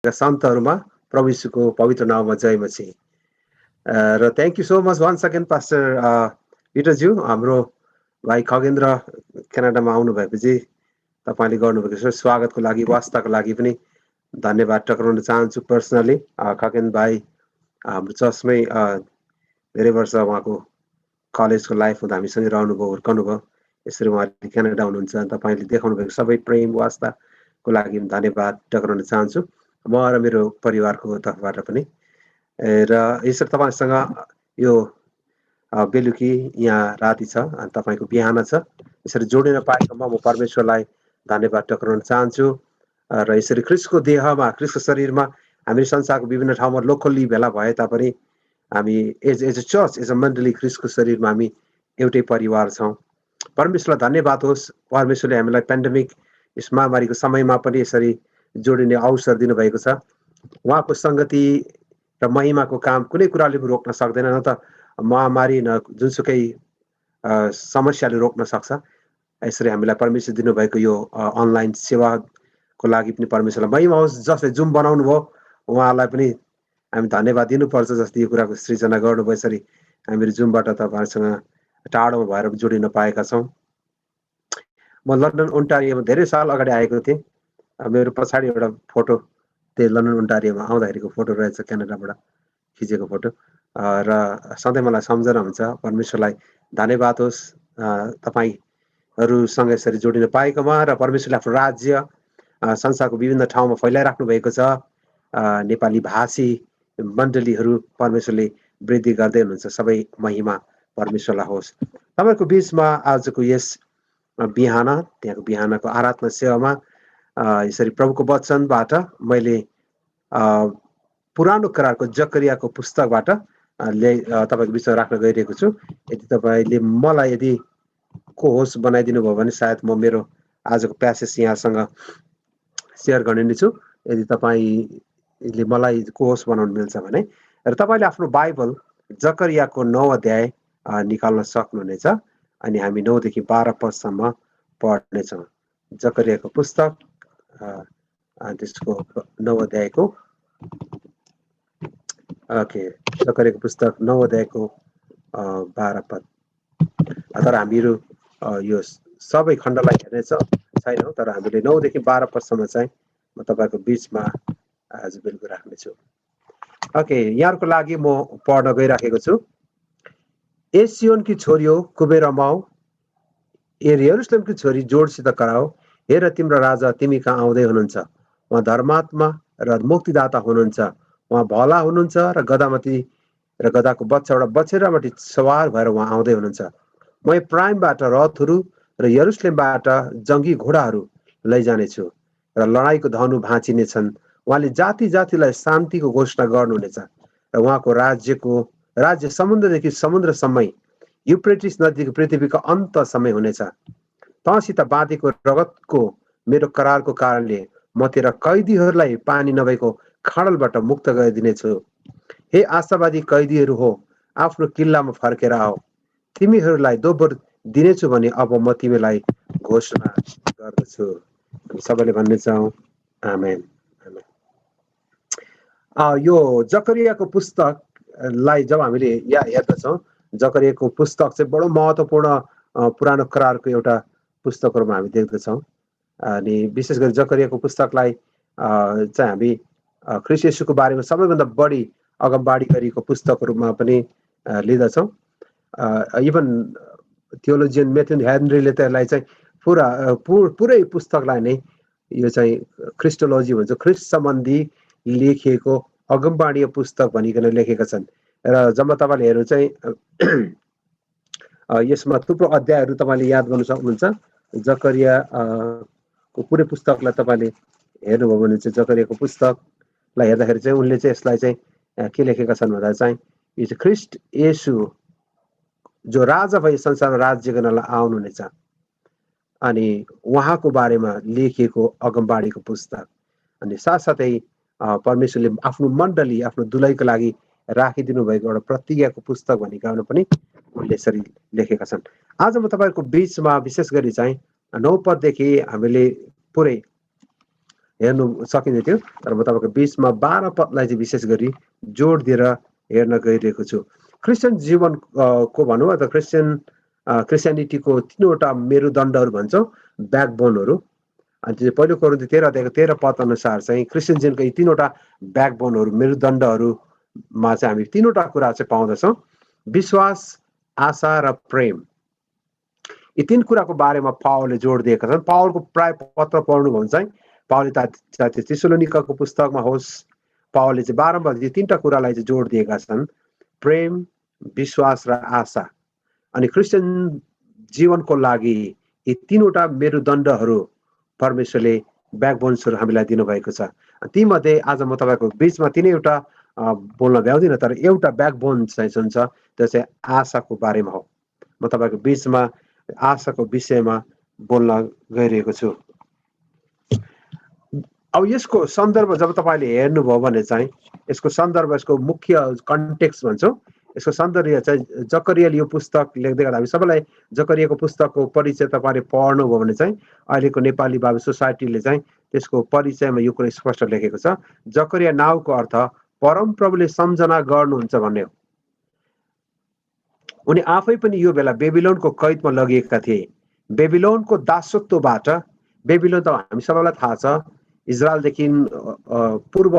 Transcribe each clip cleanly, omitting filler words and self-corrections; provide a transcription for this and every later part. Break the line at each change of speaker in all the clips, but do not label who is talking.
सन्तहरूमा प्रभु यीशुको पवित्र नाममा जय मसीह। र thank you so much one second pastor पिटरज्यू, हाम्रो भाइ खगेन्द्र क्यानाडामा आउनुभएपछि तपाईँले गर्नुभएको स्वागतको लागि, वास्ताको लागि पनि धन्यवाद टक्राउन चाहन्छु पर्सनली। खगेन्द्र भाइ हाम्रो चर्चमै धेरै वर्ष उहाँको कलेजको लाइफ हुँदा हामीसँगै रहनुभयो, हुर्कनुभयो। यसरी उहाँले क्यानाडा हुनुहुन्छ, तपाईँले देखाउनु भएको सबै प्रेम वास्ताको लागि धन्यवाद टक्राउन चाहन्छु म र मेरो परिवारको तर्फबाट पनि। र यसरी तपाईँसँग यो बेलुकी यहाँ राति छ अनि तपाईँको बिहान छ, यसरी जोडिन पाएकोमा म परमेश्वरलाई धन्यवाद टक्राउन चाहन्छु। र यसरी ख्रिस्टको देहमा, ख्रिस्टको शरीरमा हामी संसारको विभिन्न ठाउँमा लोकल्ली भेला भए तापनि हामी as a church, as a मण्डली ख्रिस्टको शरीरमा हामी एउटै परिवार छौँ। परमेश्वरलाई धन्यवाद होस्, परमेश्वरले हामीलाई पेन्डेमिक यस महामारीको समयमा पनि यसरी जोडिने अवसर दिनुभएको छ। उहाँको सङ्गति र महिमाको काम कुनै कुराले पनि रोक्न सक्दैन, न त महामारी न जुनसुकै समस्याले रोक्न सक्छ। यसरी हामीलाई परमेश्वर दिनुभएको यो अनलाइन सेवाको लागि पनि परमेश्वरलाई महिमा होस्। जसले जुम बनाउनु भयो उहाँलाई पनि हामी धन्यवाद दिनुपर्छ, जस्तै यो कुराको सृजना गर्नुभयो। यसरी हामीहरू जुमबाट तपाईँहरूसँग टाढोमा भएर जोडिन पाएका छौँ। म लन्डन ओन्टारियोमा धेरै साल अगाडि आएको थिएँ। मेरो पछाडि एउटा फोटो त्यही लन्डन ओन्टारियोमा आउँदाखेरिको फोटो रहेछ, क्यानाडाबाट खिचेको फोटो। र सधैँ मलाई सम्झना हुन्छ। परमेश्वरलाई धन्यवाद होस् तपाईँहरूसँग यसरी जोडिन पाएकोमा, र परमेश्वरले आफ्नो राज्य संसारको विभिन्न ठाउँमा फैलाइराख्नु भएको छ। नेपाली भाषी मण्डलीहरू परमेश्वरले वृद्धि गर्दै हुनुहुन्छ। सबै महिमा परमेश्वरलाई होस्। तपाईँको बिचमा आजको यस बिहान, त्यहाँको बिहानको आराधना सेवामा यसरी प्रभुको वचनबाट मैले पुरानो करारको जकरियाको पुस्तकबाट तपाईँको बिचमा राख्न गइरहेको छु। यदि तपाईँले मलाई यदि को होस्ट बनाइदिनु भयो भने सायद म मेरो आजको प्यासेज यहाँसँग सेयर गर्ने नै छु, यदि तपाईँले मलाई को होस्ट बनाउनु मिल्छ भने। र तपाईँले आफ्नो बाइबल जकरियाको 9 अध्याय निकाल्न सक्नुहुनेछ अनि हामी 9 देखि 12 पदसम्म पढ्नेछौँ। जकरियाको पुस्तक त्यसको 9 अध्यायको जकरियाको पुस्तक 9 अध्यायको 12 पद। तर हामीहरू यो सबै खण्डलाई हेर्ने छैनौँ, तर हामीले 9 देखि 12 पदसम्म चाहिँ म तपाईँको बिचमा आज बेलुका राख्नेछु। यहाँहरूको लागि म पढ्न गइराखेको छु। ए सियोनकी छोरी हो, कुबेर रमाऊ, ए यरुशलेमकी छोरी जोडसित कराओ। हेर, तिम्रो राजा तिमी कहाँ आउँदै हुनुहुन्छ। उहाँ धर्मात्मा र मुक्तिदाता हुनुहुन्छ। उहाँ भला हुनुहुन्छ र गधामती र गधाको बच्चा एउटा बछेरामाथि सवार भएर उहाँ आउँदै हुनुहुन्छ। म प्राइमबाट रथहरू र यरुशलेमबाट जङ्गी घोडाहरू लैजानेछु र लडाइँको धनु भाँचिनेछन्। उहाँले जाति जातिलाई शान्तिको घोषणा गर्नुहुनेछ र उहाँको राज्य समुद्रदेखि समुद्रसम्मै, युफ्रेटिस नदीको पृथ्वीको अन्त समय हुनेछ। तँसित बाँधेको रगतको मेरो करारको कारणले म तेरा कैदीहरूलाई पानी नभएको खाडलबाट मुक्त गरिदिनेछु। हे आशावादी कैदीहरू हो, आफ्नो किल्लामा फर्केर आओ। तिमीहरूलाई दोब्बर दिनेछु भने अब म तिमीलाई घोषणा गर्दछु। हामी सबैले भन्ने छौँ आमेन। यो जकरियाको पुस्तकलाई जब हामीले हेर्दछौँ, जकरियाको पुस्तक चाहिँ बडो महत्त्वपूर्ण पुरानो करारको एउटा पुस्तकहरूमा हामी देख्दछौँ। अनि विशेष गरी जकरियाको पुस्तकलाई चाहिँ हामी ख्रिस्ट येशूको बारेमा सबैभन्दा बढी अगमबाडी गरेको पुस्तकहरूमा पनि लिँदछौँ। इभन थियोलोजियन मेथ्यु हेनरीले त यसलाई चाहिँ पुरै पुस्तकलाई नै यो चाहिँ ख्रिस्टोलोजी भन्छ, ख्रिस्ट सम्बन्धी लेखिएको अगमबाडीय पुस्तक भनिकन लेखेका छन्। र जब तपाईँले हेर्नु चाहिँ यसमा थुप्रो अध्यायहरू तपाईँले याद गर्न सक्नुहुन्छ। जकरियाको पुरै पुस्तकलाई तपाईँले हेर्नुभयो भने चाहिँ जकरियाको पुस्तकलाई हेर्दाखेरि चाहिँ उनले चाहिँ यसलाई चाहिँ के लेखेका छन् भन्दा चाहिँ यो चाहिँ ख्रिस्ट येशू जो राजा भई संसारमा राज्य गर्नलाई आउनुहुनेछ अनि उहाँको बारेमा लेखिएको अगमबाडीको पुस्तक। अनि साथसाथै परमेश्वरले आफ्नो मण्डली, आफ्नो दुलैको लागि राखिदिनु भएको एउटा प्रतिज्ञाको पुस्तक भनिकन पनि उनले यसरी लेखेका छन्। आज म तपाईँहरूको बिचमा विशेष गरी चाहिँ 9 पददेखि हामीले पुरै हेर्नु सकिने थियो, तर म तपाईँको बिचमा 12 पदलाई चाहिँ विशेष गरी जोड दिएर हेर्न गइरहेको छु। क्रिस्चियन जीवन को भनौँ अथवा क्रिस्चियनिटीको 3वटा मेरुदण्डहरू भन्छौँ, ब्याकबोनहरू। अनि त्यो पहिलो कोरिन्थी 13 अध्यायको 13 पद अनुसार चाहिँ क्रिस्चियन जीवनको यी 3वटा ब्याकबोनहरू, मेरुदण्डहरूमा चाहिँ हामी 3वटा कुरा चाहिँ पाउँदछौँ, विश्वास, आशा र प्रेम। यी 3 कुराको बारेमा पावलले जोड दिएका छन्। पावलको प्राय पत्र पढ्नुभयो भने चाहिँ पावलले तेसलोनिकाको पुस्तकमा होस्, पावलले चाहिँ बारम्बार यी 3टा कुरालाई चाहिँ जोड दिएका छन्, प्रेम, विश्वास र आशा। अनि क्रिस्चियन जीवनको लागि यी 3वटा मेरुदण्डहरू परमेश्वरले ब्याकबोन्सहरू हामीलाई दिनुभएको छ। तीमध्ये आज म तपाईँको बिचमा 3वटा बोल्न भ्याउँदिनँ, तर एउटा ब्याकबोन चाहिँ जुन छ त्यो चाहिँ आशाको बारेमा हो। म तपाईँको बिचमा आशाको विषयमा बोल्न गइरहेको छु। अब यसको सन्दर्भ जब तपाईँले हेर्नुभयो भने चाहिँ यसको सन्दर्भ, यसको मुख्य कन्टेक्स्ट भन्छौँ, यसको सन्दर्भ चाहिँ जकरियाले यो पुस्तक लेख्दै गर्दा हामी सबैलाई जकरियाको पुस्तकको परिचय तपाईँले पढ्नुभयो भने चाहिँ अहिलेको नेपाली बाइबल सोसाइटीले चाहिँ त्यसको परिचयमा यो कुरा स्पष्ट लेखेको छ। जकरिया नाउँको अर्थ परमप्रभुले सम्झना गर्नुहुन्छ भन्ने हो। उनी आफै पनि यो बेला बेबिलोनको कैदमा लगिएका थिए। बेबिलोनको दासत्वबाट, बेबिलोन त हामी सबैलाई थाहा छ, इजरायलदेखि पूर्व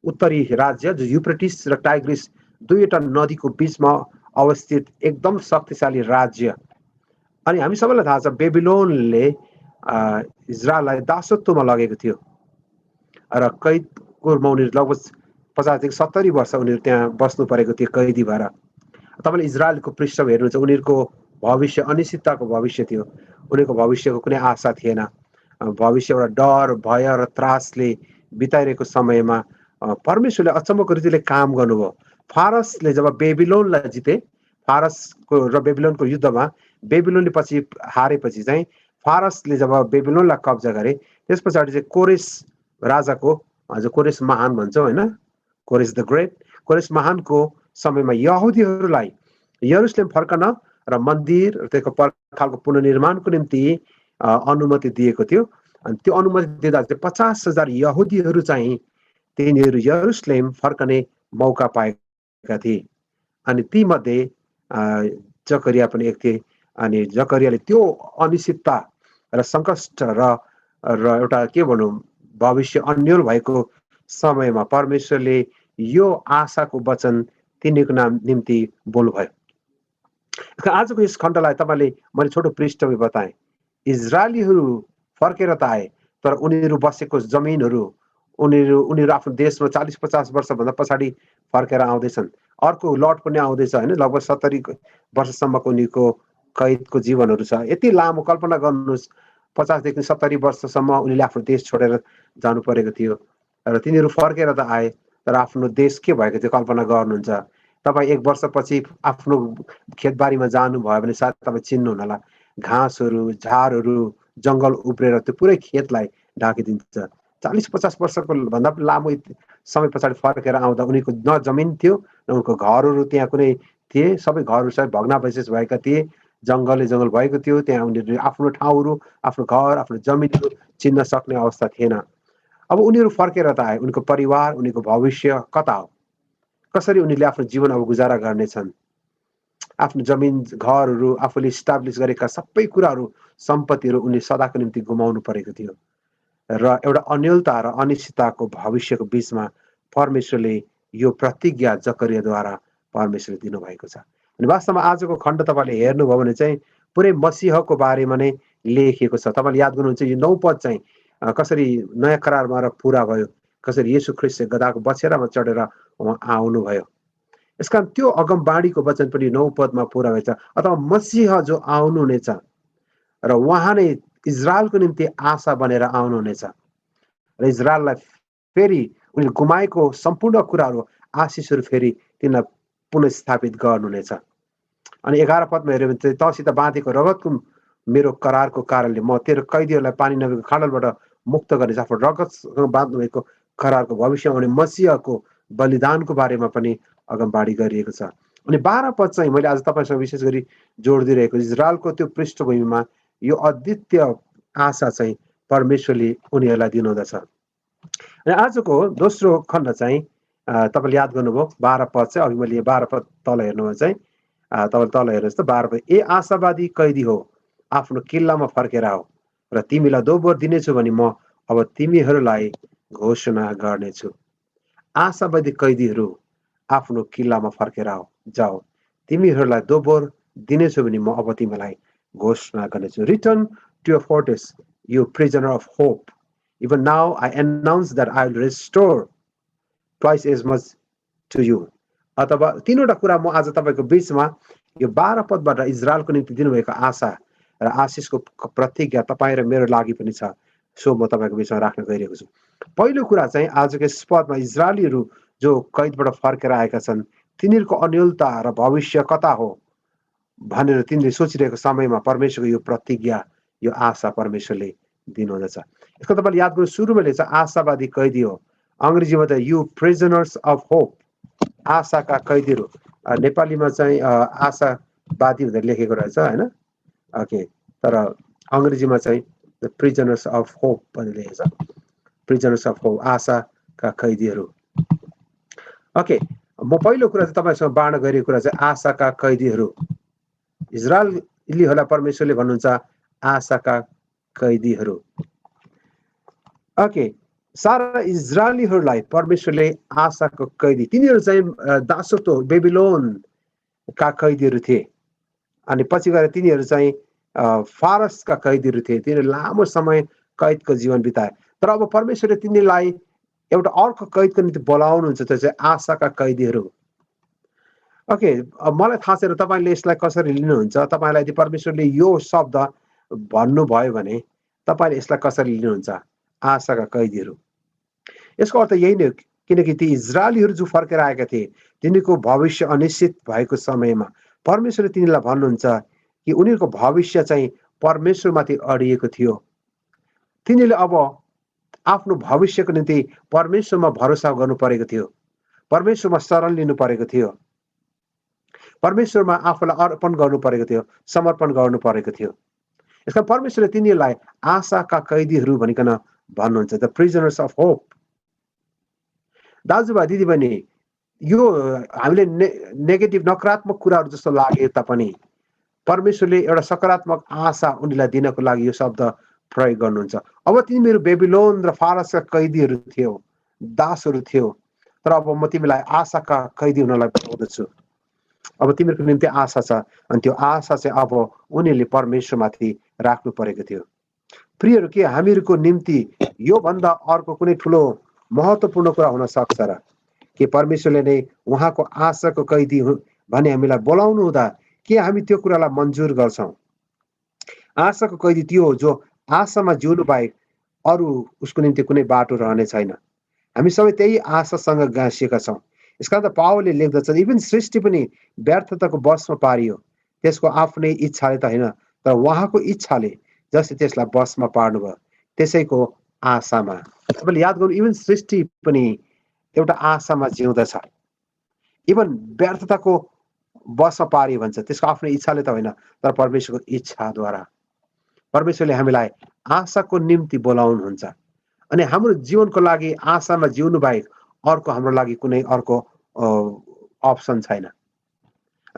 उत्तरी राज्य जो युफ्रेटिस र टाइग्रिस 2वटा नदीको बिचमा अवस्थित एकदम शक्तिशाली राज्य। अनि हामी सबैलाई थाहा छ बेबिलोनले इजरायललाई दासत्वमा लगेको थियो र कैदमा उनीहरू लगभग 50 देखि 70 वर्ष उनीहरू त्यहाँ बस्नु परेको थियो कैदी भएर। तपाईँले इजरायलको पृष्ठमा हेर्नुहुन्छ, उनीहरूको भविष्य अनिश्चितताको भविष्य थियो। उनीहरूको भविष्यको कुनै आशा थिएन। भविष्य एउटा डर, भय र त्रासले बिताइरहेको समयमा परमेश्वरले अचम्मको रीतिले काम गर्नुभयो। फारसले जब बेबिलोनलाई जिते, फारसको र बेबिलोनको युद्धमा बेबिलोनले पछि हारेपछि चाहिँ फारसले जब बेबिलोनलाई कब्जा गरे, त्यस पछाडि चाहिँ कोरेस राजाको, जो कोरेस महान भन्छौँ होइन, कोरेस द ग्रेट, कोरेस महानको समयमा यहुदीहरूलाई यरुसलेम फर्कन र मन्दिर त्यसको पर्खालको पुनर्निर्माणको निम्ति अनुमति दिएको थियो। अनि त्यो अनुमति दिँदा चाहिँ 50,000 यहुदीहरू चाहिँ तिनीहरू यरुसलेम फर्कने मौका पाएका थिए। अनि तीमध्ये जकरिया पनि एक थिए। अनि जकरियाले त्यो अनिश्चितता र सङ्कष्ट र एउटा के भनौँ भविष्य अन्यल भएको समयमा परमेश्वरले यो आशाको वचन तिनीहरूको निम्ति बोल्नुभयो। आजको यस खण्डलाई तपाईँले मैले छोटो पृष्ठमा बताएँ, इजरायलीहरू फर्केर त आए, तर उनीहरू बसेको जमिनहरू, उनीहरू आफ्नो देशमा 40-50 वर्षभन्दा पछाडि फर्केर आउँदैछन्। अर्को लट पनि आउँदैछ होइन, लगभग 70 वर्षसम्मको उनीहरूको कैदको जीवनहरू छ। यति लामो कल्पना गर्नुहोस्, 50 देखि 70 वर्षसम्म उनीहरूले आफ्नो देश छोडेर जानु परेको थियो र तिनीहरू फर्केर त आए, तर आफ्नो देश के भएको थियो कल्पना गर्नुहुन्छ। तपाईँ 1 वर्षपछि आफ्नो खेतबारीमा जानुभयो भने सायद तपाईँ चिन्नुहुन्न, घाँसहरू, झारहरू, जङ्गल उब्रेर त्यो पुरै खेतलाई ढाकिदिन्छ। 40-50 वर्षको भन्दा पनि लामो समय पछाडि फर्केर आउँदा उनीहरूको न जमिन थियो, न उनको घरहरू त्यहाँ कुनै थिए, सबै घरहरू सबै भग्नावशेष भएका थिए, जङ्गल भएको थियो। त्यहाँ उनीहरू आफ्नो ठाउँहरू, आफ्नो घर, आफ्नो जमिनहरू चिन्न सक्ने अवस्था थिएन। अब उनीहरू फर्केर त आए, उनीहरूको परिवार, उनीहरूको भविष्य कता हो? कसरी उनीहरूले आफ्नो जीवन अब गुजारा गर्नेछन्? आफ्नो जमिन, घरहरू, आफूले इस्टाब्लिस गरेका सबै कुराहरू, सम्पत्तिहरू उनीहरूले सदाको निम्ति गुमाउनु परेको थियो। र एउटा अन्यलता र अनिश्चितताको भविष्यको बिचमा परमेश्वरले यो प्रतिज्ञा जकरियाद्वारा परमेश्वरले दिनुभएको छ। अनि वास्तवमा आजको खण्ड तपाईँले हेर्नुभयो भने चाहिँ पुरै मसीहको बारेमा नै लेखिएको छ। तपाईँले याद गर्नुहुन्छ यो 9 पद चाहिँ कसरी नयाँ करारमा पुरा भयो, कसरी येशू ख्रीष्ट गधाको बछेरामा चढेर उहाँ आउनुभयो। यसकारण त्यो अगमबाणीको वचन पनि 9 पदमा पुरा भएछ। अथवा मसीह जो आउनुहुनेछ र उहाँ नै इजरायलको निम्ति आशा बनेर आउनुहुनेछ र इजरायललाई फेरि उनीले गुमाएको सम्पूर्ण कुराहरू, आशिषहरू फेरि तिनीलाई पुनस्थापित गर्नुहुनेछ। अनि 11 पदमा हेऱ्यो भने चाहिँ तँसित बाँधेको रगतको मेरो करारको कारणले म तेरो कैदीहरूलाई पानी नभएको खाडलबाट मुक्त गर्नेछ। आफ्नो रगतसँग बाँध्नु भएको करारको भविष्य आउने मसीहको बलिदानको बारेमा पनि अगमबाडी गरिएको छ। अनि 12 पद चाहिँ मैले आज तपाईँसँग विशेष गरी जोड दिइरहेको, इजरायलको त्यो पृष्ठभूमिमा यो अद्वितीय आशा चाहिँ परमेश्वरले उनीहरूलाई दिनुहुँदछ। अनि आजको दोस्रो खण्ड चाहिँ तपाईले याद गर्नुभयो 12 पद चाहिँ अघि मैले 12 पद तल हेर्नुभयो चाहिँ तपाईले तल हेर्नुहोस् त 12 पद ए आशावादी कैदी हो आफ्नो किल्लामा फर्केर आऊ र तिमीलाई दोब्बर दिनेछु भने म अब तिमीहरूलाई घोषणा गर्नेछु आशावादी कैदीहरू आफ्नो किल्लामा फर्केर आऊ जाऊ तिमीहरूलाई दोब्बर दिनेछु भने म अब तिमीलाई घोषणा गर्नेछु return to your fortress you prisoner of hope even now I announce that I will restore twice as much to you अथवा तीनवटा कुरा म आज तपाईको बीचमा यो 12 पदबाट इजरायलको निम्ति दिनुभएको आशा र आशिषको प्रतिज्ञा तपाईँ र मेरो लागि पनि छ सो म तपाईको बीचमा राख्न गइरहेको छु पहिलो कुरा चाहिँ आजको यस पदमा इजरायलीहरू जो कैदबाट फर्केर आएका छन् तिनीहरूको अन्योलता र भविष्य कता हो भनेर तिनीले सोचिरहेको समयमा परमेश्वरको यो प्रतिज्ञा यो आशा परमेश्वरले दिनुहुँदछ यसको तपाईले याद गर्नु सुरुमा लेख्छ आशावादी कैदी हो अंग्रेजीमा त यु प्रिजनर्स अफ होप आशाका कैदीहरू नेपालीमा चाहिँ आशावादी भनेर लेखेको रहेछ हैन ओके तर अंग्रेजीमा चाहिँ द प्रिजनर्स अफ होप भनेर लेखेको छ प्रिजनर्स अफ होप आशाका कैदीहरू ओके म पहिलो कुरा चाहिँ तपाईसँग बाँड्न गएको कुरा चाहिँ आशाका कैदीहरू इजरायलीहरूलाई परमेश्वरले भन्नुहुन्छ आशाका कैदीहरू ओके सारा इजरायलीहरूलाई परमेश्वरले आशाको कैदी तिनीहरू चाहिँ दासत्व बेबिलोनका कैदीहरू थिए अनि पछि गएर तिनीहरू चाहिँ फारसका कैदीहरू थिए तिनीहरू लामो समय कैदको जीवन बिताए तर अब परमेश्वरले तिनीहरूलाई एउटा अर्को कैदको निम्ति बोलाउनुहुन्छ त्यो चाहिँ आशाका कैदीहरू ओके मलाई थाहा छैन तपाईले यसलाई कसरी लिनुहुन्छ तपाईलाई यदि परमेश्वरले यो शब्द भन्नुभयो भने तपाईले यसलाई कसरी लिनुहुन्छ आशाका कैदीहरू यसको अर्थ यही नै किनकि ती इजरायलीहरू जो फर्केर आएका थिए तिनीहरूको भविष्य अनिश्चित भएको समयमा परमेश्वरले तिनीलाई भन्नुहुन्छ कि उनीहरूको भविष्य चाहिँ परमेश्वरमाथि अडिएको थियो तिनीले अब आफ्नो भविष्यको निम्ति परमेश्वरमा भरोसा गर्नु परेको थियो परमेश्वरमा शरण लिनु परेको थियो परमेश्वरमा आफूलाई अर्पण गर्नु परेको थियो समर्पण गर्नु परेको थियो यसका परमेश्वरले तिनीहरूलाई आशाका कैदीहरू भनिकन भन्नुहुन्छ द प्रिजनर्स अफ होप दाजुभाइ दिदीबहिनी यो हामीले नेगेटिभ नकारात्मक कुराहरू जस्तो लागे तापनि परमेश्वरले एउटा सकारात्मक आशा उनीलाई दिनको लागि यो शब्द प्रयोग गर्नुहुन्छ अब तिमीहरू बेबिलोन र फारसका कैदीहरू थियौ दासहरू थियौ तर अब म तिमीलाई आशाका कैदी हुनलाई बताउँदछु अब तिमीहरूको निम्ति आशा छ अनि त्यो आशा चाहिँ अब उनीहरूले परमेश्वरमाथि राख्नु परेको थियो प्रियहरू के हामीहरूको निम्ति यो भन्दा अर्को कुनै ठुलो महत्त्वपूर्ण कुरा हुन सक्छ र के परमेश्वरले नै उहाँको आशाको कैदी भने हामीलाई बोलाउनु हुँदा के हामी त्यो कुरालाई मन्जुर गर्छौं आशाको कैदी त्यो हो जो आशामा जिउनु बाहेक अरू उसको निम्ति कुनै बाटो रहने छैन हामी सबै त्यही आशासँग गाँसिएका छौं यसकारण त पावलले लेख्दछ इभन सृष्टि पनि व्यर्थताको वशमा पारियो त्यसको आफ्नै इच्छाले त हैन तर उहाँको इच्छाले जसले त्यसलाई वशमा पार्नुभयो त्यसैको आशामा तपाईले याद गर्नु इभन सृष्टि पनि एउटा आशामा जिउँदछ इभन व्यर्थताको वशमा पारियो भन्छ त्यसको आफ्नै इच्छाले त होइन तर परमेश्वरको इच्छाद्वारा परमेश्वरले हामीलाई आशाको निम्ति बोलाउनुहुन्छ अनि हाम्रो जीवनको लागि आशामा जिउनु बाहेक अर्को हाम्रो लागि कुनै अर्को अप्सन छैन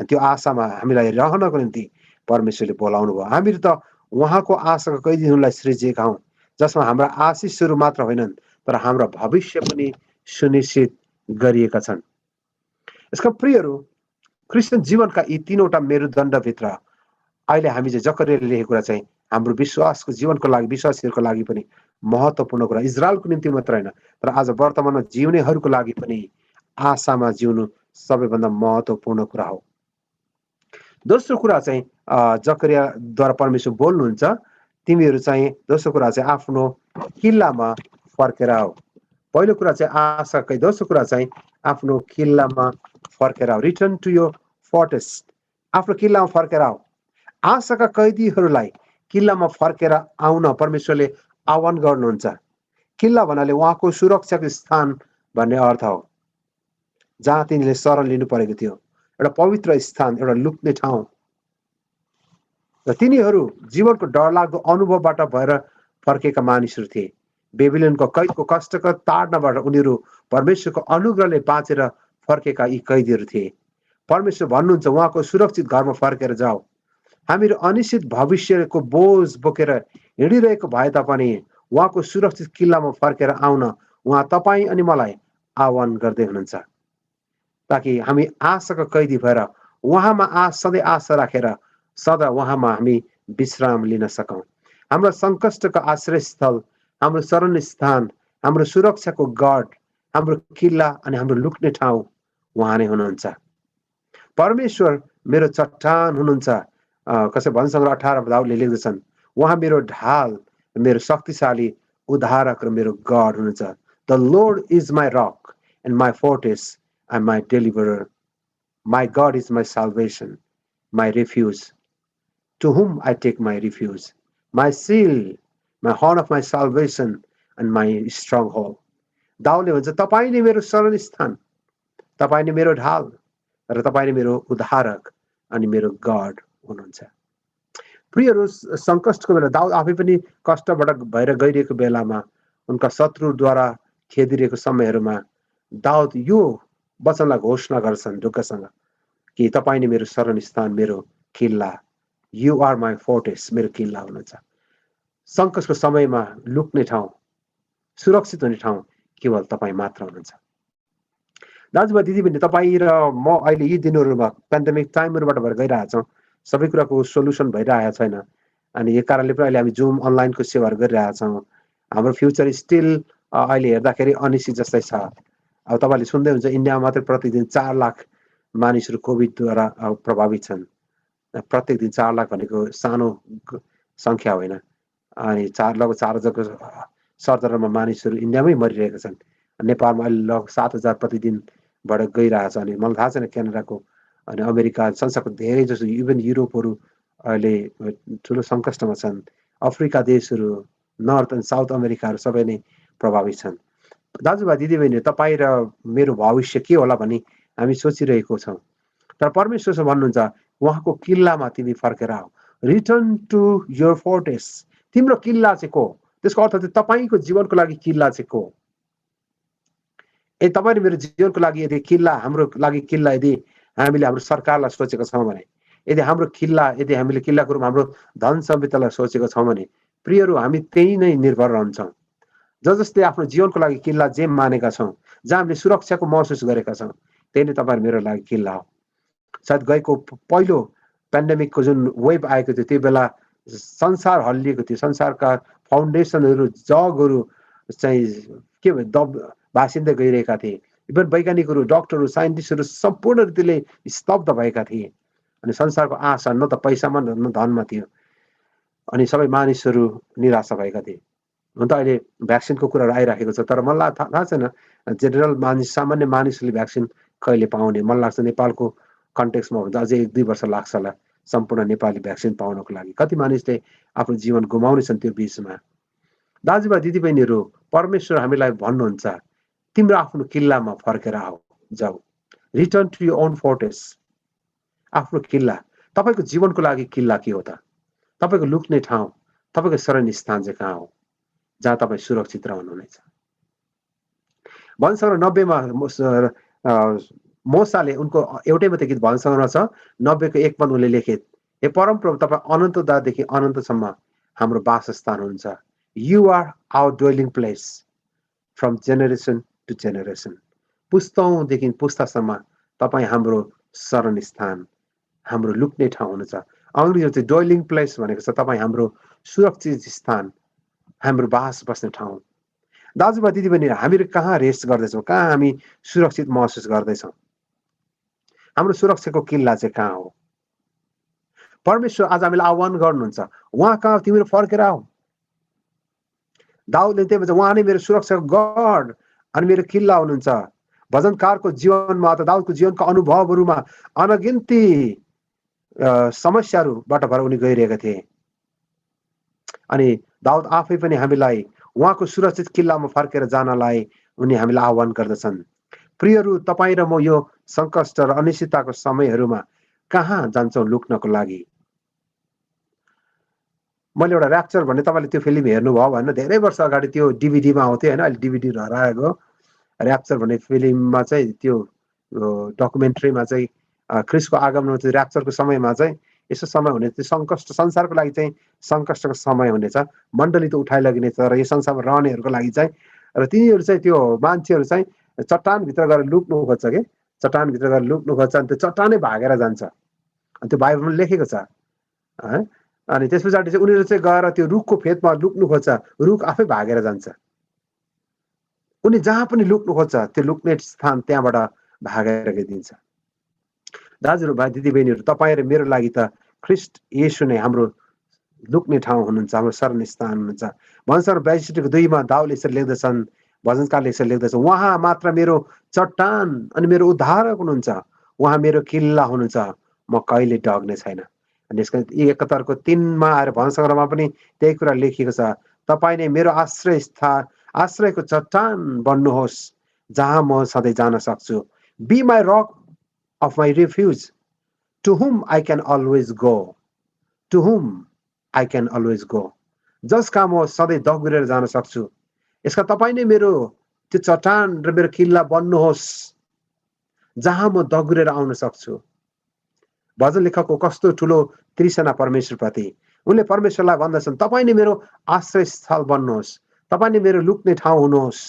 त्यो आशामा हामीलाई रहनको निम्ति परमेश्वरले बोलाउनु भयो हामीहरू त उहाँको आशाको कैदी हुनलाई सृजिएका हौं जसमा हाम्रा आशिषहरू मात्र होइनन् तर हाम्रो भविष्य पनि सुनिश्चित गरिएका छन् यसका प्रियहरू क्रिस्चियन जीवनका यी तीनवटा मेरुदण्डभित्र अहिले हामी चाहिँ जकरियाले लेखेको कुरा चाहिँ हाम्रो विश्वासको जीवनको लागि विश्वासीहरूको लागि पनि महत्त्वपूर्ण कुरा इजरायलको निम्ति मात्र हैन तर आज वर्तमानमा जिउनेहरूको लागि पनि आशामा जिउनु सबैभन्दा महत्त्वपूर्ण कुरा हो दोस्रो कुरा चाहिँ जकरियाद्वारा परमेश्वर बोल्नुहुन्छ तिमीहरू चाहिँ दोस्रो कुरा चाहिँ आफ्नो किल्लामा फर्केर आऊ पहिलो कुरा चाहिँ आशाकै दोस्रो कुरा चाहिँ आफ्नो किल्लामा फर्केर आऊ रिटर्न टु योर फोर्ट्रेस आफ्नो किल्लामा फर्केर आऊ आशाका कैदीहरूलाई किल्लामा फर्केर आउन परमेश्वरले आह्वान गर्नुहुन्छ किल्ला भन्नाले उहाँको सुरक्षाको स्थान भन्ने अर्थ हो जहाँ तिनीले शरण लिनु परेको थियो एउटा पवित्र स्थान एउटा लुक्ने ठाउँ र तिनीहरू जीवनको डरलाग्दो अनुभवबाट भएर फर्केका मानिसहरू थिए बेबिलोनको कैदको कष्टको ताडनाबाट उनीहरू परमेश्वरको अनुग्रहले बाँचेर फर्केका यी कैदीहरू थिए। परमेश्वर भन्नुहुन्छ उहाँको सुरक्षित घरमा फर्केर जाऊ। हामीहरू अनिश्चित भविष्यको बोझ बोकेर हिँडिरहेको भए तापनि उहाँको सुरक्षित किल्लामा फर्केर आउन उहाँ तपाईँ अनि मलाई आह्वान गर्दै हुनुहुन्छ, ताकि हामी आशाको कैदी भएर उहाँमा सधैँ आशा राखेर सदा उहाँमा हामी विश्राम लिन सकौँ। हाम्रो सङ्कष्टको आश्रयस्थल, हाम्रो शरण स्थान, हाम्रो सुरक्षाको गढ, हाम्रो किल्ला अनि हाम्रो लुक्ने ठाउँ उहाँ नै हुनुहुन्छ। परमेश्वर मेरो चट्टान हुनुहुन्छ। कसै भजन 18 दाउदले लेख्दछन्, उहाँ मेरो ढाल, मेरो शक्तिशाली उद्धारक र मेरो गढ हुनुहुन्छ। The Lord is my rock and my fortress and my deliverer, my God is my salvation, my refuge, to whom I take my refuge, my shield, my horn of my salvation, and my stronghold. दाउदले भन्छ तपाईँ नै मेरो शरण स्थान, तपाईँ नै मेरो ढाल र तपाईँ नै मेरो उद्धारक अनि मेरो गड हुनुहुन्छ। प्रियहरू, सङ्कष्टको बेला दाउद आफै पनि कष्टबाट भएर गइरहेको बेलामा, उनका शत्रुद्वारा खेदिरहेको समयहरूमा दाउद यो वचनलाई घोषणा गर्छन् ढुक्कसँग कि तपाईँ नै मेरो शरण स्थान, मेरो किल्ला, यु आर माई फोर्ट्रेस, मेरो किल्ला हुनुहुन्छ। सङ्कटको समयमा लुक्ने ठाउँ, सुरक्षित हुने ठाउँ केवल तपाईँ मात्र हुनुहुन्छ। दाजुभाइ दिदीबहिनी, तपाईँ र म अहिले यी दिनहरूमा पेन्डेमिक टाइमहरूबाट भएर गइरहेछौँ, सबै कुराको सोल्युसन भइरहेको छैन। अनि यो कारणले पनि अहिले हामी जुम अनलाइनको सेवाहरू गरिरहेछौँ। हाम्रो फ्युचर स्टिल अहिले हेर्दाखेरि अनिश्चित जस्तै छ। अब तपाईँले सुन्दै हुन्छ इन्डियामा मात्रै प्रतिदिन 4 लाख मानिसहरू कोभिडद्वारा प्रभावित छन्। प्रत्येक दिन 4 लाख भनेको सानो सङ्ख्या होइन। अनि लगभग 4,000को सरदरमा मानिसहरू इन्डियामै मरिरहेका छन्। नेपालमा अहिले लगभग 7,000 प्रतिदिनबाट गइरहेछ। अनि मलाई थाहा छैन क्यानाडाको अनि अमेरिका, संसारको धेरै जसो इभन युरोपहरू अहिले ठुलो सङ्कष्टमा छन्। अफ्रिका देशहरू, नर्थ एन्ड साउथ अमेरिकाहरू सबै नै प्रभावित छन्। दाजुभाइ दिदीबहिनी, तपाईँ र मेरो भविष्य के होला भनी हामी सोचिरहेको छौँ। तर परमेश्वर भन्नुहुन्छ उहाँको किल्लामा तिमी फर्केर आऊ। Return to your fortress. तिम्रो किल्ला चाहिँ को? त्यसको अर्थ चाहिँ तपाईँको जीवनको लागि किल्ला चाहिँ को? तपाईँले मेरो जीवनको लागि यदि किल्ला, हाम्रो लागि किल्ला यदि हामीले हाम्रो सरकारलाई सोचेको छौँ भने, यदि हाम्रो किल्ला, यदि हामीले किल्लाको रूपमा हाम्रो धन सम्पत्तिलाई सोचेको छौँ भने, प्रियहरू हामी त्यही नै निर्भर रहन्छौँ। जसले आफ्नो जीवनको लागि किल्ला जे मानेका छौँ, जहाँ हामीले सुरक्षाको महसुस गरेका छौँ, त्यही नै तपाईँ मेरो लागि किल्ला हो। सायद गएको पहिलो पेन्डेमिकको जुन वेभ आएको थियो त्यो बेला संसार हल्लिएको थियो। संसारका फाउन्डेसनहरू, जगहरू चाहिँ के भयो भासिँदै गइरहेका थिए। इभन वैज्ञानिकहरू, डक्टरहरू, साइन्टिस्टहरू सम्पूर्ण रीतिले स्तब्ध भएका थिए। अनि संसारको आशा न त पैसामा न धनमा थियो। अनि सबै मानिसहरू निराशा भएका थिए। हुन त अहिले भ्याक्सिनको कुराहरू आइराखेको छ, तर मलाई थाहा छैन जेनरल मानिस, सामान्य मानिसले भ्याक्सिन कहिले पाउने। मलाई लाग्छ नेपालको कन्टेक्समा हो भने अझै 1-2 वर्ष लाग्छ होला सम्पूर्ण नेपाली भ्याक्सिन पाउनको लागि। कति मानिसले आफ्नो जीवन गुमाउनेछन् त्यो बिचमा। दाजुभाइ दिदीबहिनीहरू, परमेश्वर हामीलाई भन्नुहुन्छ तिम्रो आफ्नो किल्लामा फर्केर आऊ, जाऊ। Return to your own fortress. आफ्नो किल्ला, तपाईँको जीवनको लागि किल्ला के हो त? तपाईँको लुक्ने ठाउँ, तपाईँको शरण स्थान चाहिँ कहाँ हो जहाँ तपाईँ सुरक्षित रहनुहुनेछ? भजन 90मा मोसाले उनको एउटै मात्रै गीत भजन छ 90को 1 पद उनले लेखे, हे परमप्रभु तपाईँ अनन्ततादेखि अनन्तसम्म हाम्रो वासस्थान हुन्छ। You are our dwelling place from generation to generation. पुस्तौँदेखि पुस्तासम्म तपाईँ हाम्रो शरण स्थान, हाम्रो लुक्ने ठाउँ हुनुहुन्छ। अङ्ग्रेजीमा चाहिँ ड्वेलिङ प्लेस भनेको छ तपाईँ हाम्रो सुरक्षित स्थान, हाम्रो बास बस्ने ठाउँ। दाजुभाइ दिदीबहिनी, हामीहरू कहाँ रेस्ट गर्दैछौँ? कहाँ हामी सुरक्षित महसुस गर्दैछौँ? हाम्रो सुरक्षाको किल्ला चाहिँ कहाँ हो? परमेश्वर आज हामीलाई आह्वान गर्नुहुन्छ, उहाँ कहाँ तिमीहरू फर्केर आऊ। दाउदले त्यही भन्छ उहाँ नै मेरो सुरक्षाको गढ अनि मेरो किल्ला हुनुहुन्छ। भजनकारको जीवनमा अथवा दाउदको जीवनको अनुभवहरूमा अनगिन्ती समस्याहरूबाट भएर उनी गइरहेका थिए। अनि दाउद आफै पनि हामीलाई उहाँको सुरक्षित किल्लामा फर्केर जानलाई उनी हामीलाई आह्वान गर्दछन्। प्रियहरू, तपाईँ र म यो सङ्कष्ट र अनिश्चितताको समयहरूमा कहाँ जान्छौँ लुक्नको लागि? मैले एउटा ऱ्याप्चर भन्ने तपाईँले त्यो फिल्म हेर्नुभयो भने धेरै वर्ष अगाडि त्यो डिभिडीमा आउँथ्यो होइन, अहिले डिभिडी हराएको। ऱ्याप्चर भन्ने फिल्ममा चाहिँ त्यो डकुमेन्ट्रीमा चाहिँ ख्रिस्टको आगमन त्यो ऱ्याप्चरको समयमा चाहिँ यसो समय हुने, त्यो सङ्कष्ट संसारको लागि चाहिँ सङ्कष्टको समय हुनेछ, मण्डली त उठाइ लगिनेछ र यो संसारमा रहनेहरूको लागि चाहिँ, र तिनीहरू चाहिँ त्यो मान्छेहरू चाहिँ चट्टानभित्र गएर लुक्नु खोज्छ कि, चट्टानभित्र गएर लुक्नु खोज्छ, अनि त्यो चट्टानै भागेर जान्छ। अनि त्यो बाइबलमा लेखेको छ है। अनि त्यस पछाडि चाहिँ उनीहरू चाहिँ गएर त्यो रुखको फेदमा लुक्नु खोज्छ, रुख आफै भागेर जान्छ। उनी जहाँ पनि लुक्नु खोज्छ त्यो लुक्ने स्थान त्यहाँबाट भागेर गइदिन्छ। दाजुभाइ दिदीबहिनीहरू, तपाईँ र मेरो लागि त ख्रिस्ट येशू नै हाम्रो लुक्ने ठाउँ हुनुहुन्छ, हाम्रो शरण स्थान हुनुहुन्छ। भजन 82:2 दाउदले यसरी लेख्दछन्, भजनकारले यसरी लेख्दछ, उहाँ मात्र मेरो चट्टान अनि मेरो उद्धारक हुनुहुन्छ, उहाँ मेरो किल्ला हुनुहुन्छ, म कहिले डग्ने छैन। अनि यसको 71:3 आएर भजन सङ्ग्रहमा पनि त्यही कुरा लेखिएको छ, तपाईँ नै मेरो आश्रय स्थान, आश्रयको चट्टान बन्नुहोस्, जहाँ म सधैँ जान सक्छु। Be my rock of my refuge, to whom I can always go, to whom I can always go, जसका म सधैँ दगुरेर जान सक्छु। यसका तपाईँ नै मेरो त्यो चट्टान र मेरो किल्ला बन्नुहोस्, जहाँ म दगुरेर आउन सक्छु। भजन लेखकको कस्तो ठुलो तृष्णा परमेश्वरप्रति। उनले परमेश्वरलाई भन्दछन्, तपाईँ नै मेरो आश्रय स्थल बन्नुहोस्, तपाईँ नै मेरो लुक्ने ठाउँ हुनुहोस्,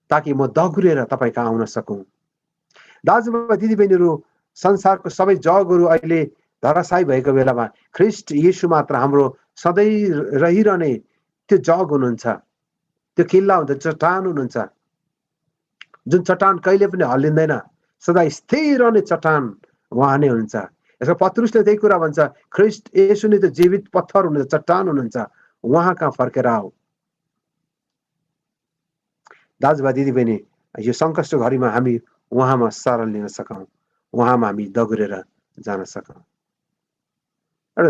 ताकि म दगुरेर तपाईँ कहाँ आउन सकौँ। दाजुभाइ दिदीबहिनीहरू, संसारको सबै जगहरू अहिले धराशायी भएको बेलामा ख्रिस्ट येशू मात्र हाम्रो सधैँ रहिरहने त्यो जग हुनुहुन्छ, त्यो किल्ला हुन्छ, चट्टान हुनुहुन्छ, जुन चट्टान कहिले पनि हल्लिँदैन, सदा स्थिर रहने चट्टान उहाँ नै हुनुहुन्छ। यसको पत्रुसले त्यही कुरा भन्छ, ख्रिस्ट येशू नै त जीवित पत्थर हुनुहुन्छ, चट्टान हुनुहुन्छ, उहाँ कहाँ फर्केर आऊ। दाजुभाइ दिदीबहिनी, यो सङ्कष्ट घडीमा हामी उहाँमा शरण लिन सकौँ, उहाँमा हामी दगुरेर जान सकौँ। एउटा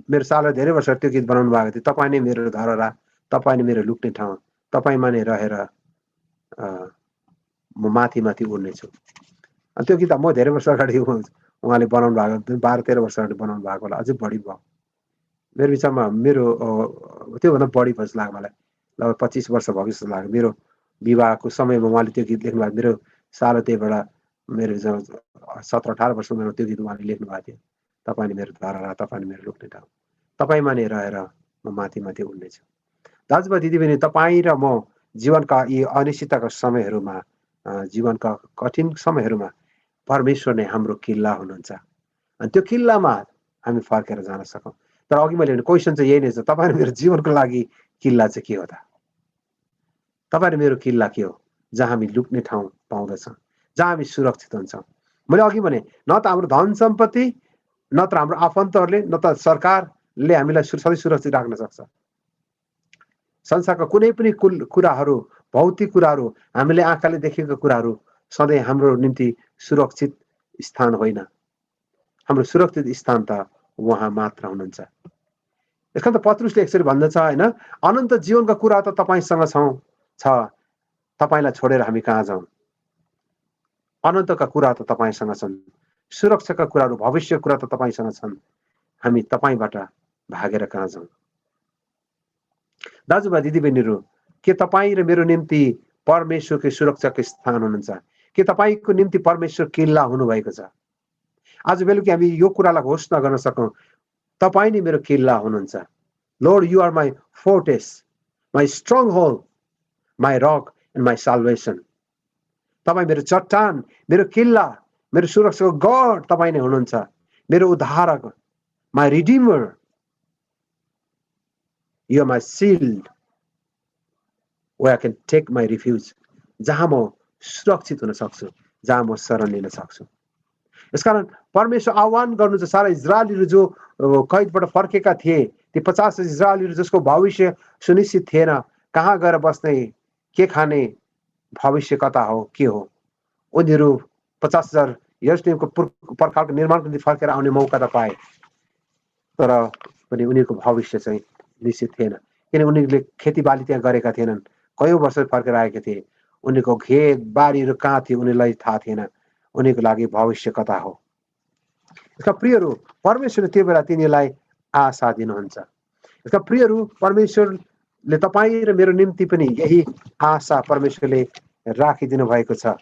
मेरो सालले धेरै वर्ष त्यो गीत बनाउनु भएको थियो, तपाईँ नै मेरो धरहरा, तपाईँ नै मेरो लुक्ने ठाउँ, तपाईँमा नै रहेर म माथि माथि उड्नेछु। अनि त्यो गीत म धेरै वर्ष अगाडि उहाँले बनाउनु भएको, 12-13 वर्ष अगाडि बनाउनु भएको होला, अझै बढी भयो। मेरो विचारमा मेरो त्योभन्दा बढी भयो जस्तो लाग्यो मलाई, लगभग 25 वर्ष भयो जस्तो लाग्यो। मेरो विवाहको समयमा उहाँले त्यो गीत लेख्नु भएको, मेरो सालो त्यही बेला मेरो 17-18 वर्ष उमेरमा त्यो गीत उहाँले लेख्नु भएको थियो, तपाईँ मेरो धरहरा, तपाईँ मेरो लुक्ने ठाउँ, तपाईँमा नै रहेर म माथि माथि उड्नेछु। दाजुभाइ दिदीबहिनी, तपाईँ र म जीवनका यी अनिश्चितताका समयहरूमा, जीवनका कठिन समयहरूमा परमेश्वर नै हाम्रो किल्ला हुनुहुन्छ, अनि त्यो किल्लामा हामी फर्केर जान सकौँ। तर अघि मैले भने क्वेसन चाहिँ यही नै छ, तपाईँ र मेरो जीवनको लागि किल्ला चाहिँ के हो त? तपाईँ र मेरो किल्ला के हो? जहाँ हामी लुक्ने ठाउँ पाउँदछौँ, जहाँ हामी सुरक्षित हुन्छौँ। मैले अघि भने, न त हाम्रो धन सम्पत्ति, न त हाम्रो आफन्तहरूले, न त सरकारले हामीलाई सधैँ सुरक्षित राख्न सक्छ। संसारका कुनै पनि कुराहरू, भौतिक कुराहरू, हामीले आँखाले देखेका कुराहरू सधैँ हाम्रो निम्ति सुरक्षित स्थान होइन। हाम्रो सुरक्षित स्थान त उहाँ मात्र हुनुहुन्छ। यसका त पत्रुसले यसरी भन्दछ होइन, अनन्त जीवनका कुरा त तपाईँसँग छ, तपाईँलाई छोडेर हामी कहाँ जाउँ? अनन्तका कुरा त तपाईँसँग छन्, सुरक्षाका कुराहरू, भविष्य कुरा त तपाईँसँग छन्, हामी तपाईँबाट भागेर कहाँ जाउँ? दाजुभाइ दिदीबहिनीहरू, के तपाईँ र मेरो निम्ति परमेश्वरको सुरक्षाको स्थान हुनुहुन्छ? के तपाईँको निम्ति परमेश्वर किल्ला हुनुभएको छ? आज बेलुकी हामी यो कुरालाई घोषणा गर्न सकौँ, तपाईँ नै मेरो किल्ला हुनुहुन्छ। Lord, you are my fortress, my stronghold, my rock and my salvation. तपाईँ मेरो चट्टान, मेरो किल्ला, मेरो सुरक्षाको गढ तपाईँ नै हुनुहुन्छ, मेरो उद्धारक, my redeemer. You are my shield, where I can take my refuge. जहाँ म सुरक्षित हुन सक्छु, जहाँ म शरण लिन सक्छु। यसकारण परमेश्वर आह्वान गर्नु छ सारा इजरायलीहरू जो कैदबाट फर्केका थिए, ती 50 इजरायलीहरू जसको भविष्य सुनिश्चित थिएन, कहाँ गएर बस्ने, के खाने, भविष्य कता हो, के हो, उनीहरू 50,000 यरुशलेमको पर्खालको निर्माणको निम्ति फर्केर आउने मौका त पाए, तर पनि उनीहरूको भविष्य चाहिँ निश्चित थिएन, किन उनीहरूले खेतीबाली त्यहाँ गरेका थिएनन्, कयौँ वर्ष फर्केर आएका थिए, उनीहरूको खेत बारीहरू कहाँ थियो उनीहरूलाई थाहा थिएन, उनीहरूको लागि भविष्य कता हो। यसका प्रियहरू, परमेश्वरले त्यो बेला तिनीहरूलाई आशा दिनुहुन्छ। यसका प्रियहरू, परमेश्वरले तपाईँ र मेरो निम्ति पनि यही आशा परमेश्वरले राखिदिनु भएको छ।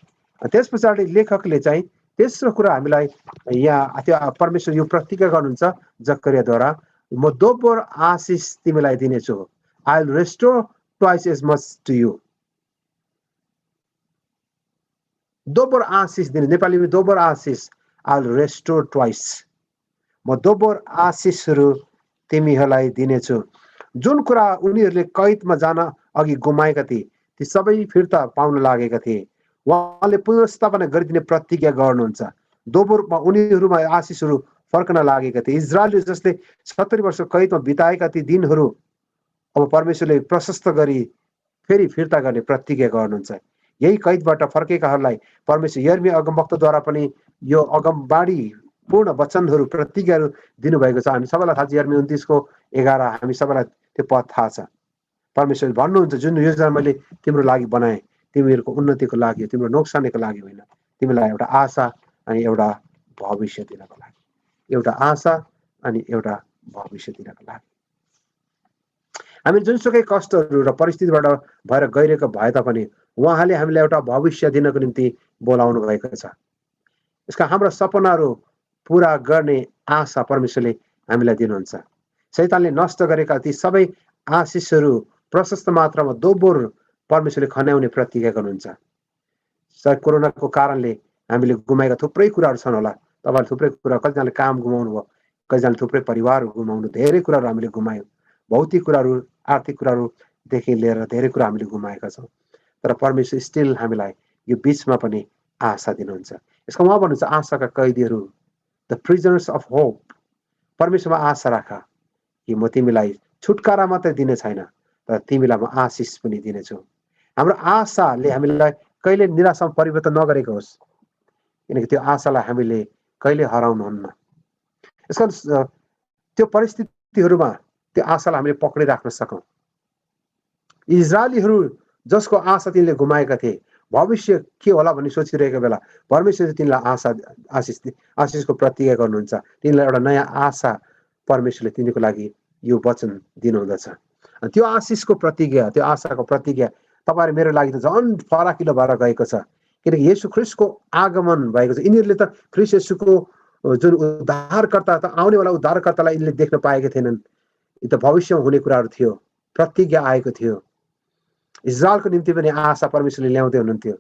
त्यस पछाडि लेखकले चाहिँ तेस्रो कुरा हामीलाई यहाँ त्यो परमेश्वर यो प्रतिज्ञा गर्नुहुन्छ जकरियाद्वारा, म दोब्बर आशिष तिमीलाई दिनेछु, I will restore twice as much to you. दोब्बर आशिष दिने, नेपालीमा दोब्बर आशिष, आई विल रेस्टोर ट्वाइस, म दोब्बर आशिषहरू तिमीहरूलाई दिनेछु। जुन कुरा उनीहरूले कैदमा जान अघि गुमाएका थिए ती सबै फिर्ता पाउन लागेका थिए, उहाँले पुनर्स्थापना गरिदिने प्रतिज्ञा गर्नुहुन्छ। दोब्बरमा उनीहरूमा आशिषहरू फर्कन लागेका थिए। इजरायली जसले 70 वर्ष कैदमा बिताएका ती दिनहरू अब परमेश्वरले प्रशस्त गरी फेरि फिर्ता गर्ने प्रतिज्ञा गर्नुहुन्छ। यही कैदबाट फर्केकाहरूलाई परमेश्वर यर्मिया अगमवक्ताद्वारा पनि यो अगमबाणी पूर्ण वचनहरू प्रतिज्ञाहरू दिनुभएको छ। हामी सबैलाई थाहा छ, यर्मिया 29:11 हामी सबैलाई त्यो पद थाहा छ। परमेश्वरले भन्नुहुन्छ, जुन योजना मैले तिम्रो लागि बनाएँ तिमीहरूको उन्नतिको लागि, तिम्रो नोक्सानीको लागि होइन, तिमीलाई एउटा आशा अनि एउटा भविष्य दिनको लागि, एउटा आशा अनि एउटा भविष्य दिनको लागि। हामी जुनसुकै कष्टहरू र परिस्थितिबाट भएर गइरहेको भए तापनि उहाँले हामीलाई एउटा भविष्य दिनको निम्ति बोलाउनु भएको छ। यसका हाम्रा सपनाहरू पुरा गर्ने आशा परमेश्वरले हामीलाई दिनुहुन्छ। शैतानले नष्ट गरेका ती सबै आशिषहरू प्रशस्त मात्रामा दोब्बर परमेश्वरले खन्याउने प्रतिज्ञा गर्नुहुन्छ। सायद कोरोनाको कारणले हामीले गुमाएका थुप्रै कुराहरू छन् होला। तपाईँहरूले थुप्रै कुरा, कतिजनाले काम गुमाउनु भयो, कतिजनाले थुप्रै परिवार गुमाउनु, धेरै कुराहरू हामीले गुमायौँ। भौतिक कुराहरू, आर्थिक कुराहरूदेखि लिएर धेरै कुरा हामीले गुमाएका छौँ। तर परमेश्वर स्टिल हामीलाई यो बिचमा पनि आशा दिनुहुन्छ। यसको उहाँ भन्नुहुन्छ, आशाका कैदीहरू, द प्रिजनर्स अफ होप, परमेश्वरमा आशा राख कि म तिमीलाई छुटकारा मात्रै दिने छैन, तर तिमीलाई म आशिष पनि दिनेछु। हाम्रो आशाले हामीलाई कहिले निराशामा परिवर्तन नगरेको होस्, किनकि त्यो आशालाई हामीले कहिले हराउनुहुन्न। यसको त्यो परिस्थितिहरूमा त्यो आशालाई हामीले पक्रिराख्न सकौँ। इजरायलीहरू जसको आशा तिनले गुमाएका थिए, भविष्य के होला भन्ने सोचिरहेको बेला परमेश्वरले तिनलाई आशिषको प्रतिज्ञा गर्नुहुन्छ। तिनलाई एउटा नयाँ आशा परमेश्वरले तिनीको लागि यो वचन दिनुहुँदछ। त्यो आशिषको प्रतिज्ञा, त्यो आशाको प्रतिज्ञा तपाईँ मेरो लागि त झन् फराकिलो भएर गएको छ, किनकि येशू ख्रिस्टको आगमन भएको छ। यिनीहरूले त ख्रिस्ट येशूको जुन उद्धारकर्ता त आउनेवाला उद्धारकर्तालाई यिनले देख्न पाएका थिएनन्। यो त भविष्यमा हुने कुराहरू थियो, प्रतिज्ञा आएको थियो। इजरायलको निम्ति पनि आशा परमेश्वरले ल्याउँदै हुनुहुन्थ्यो।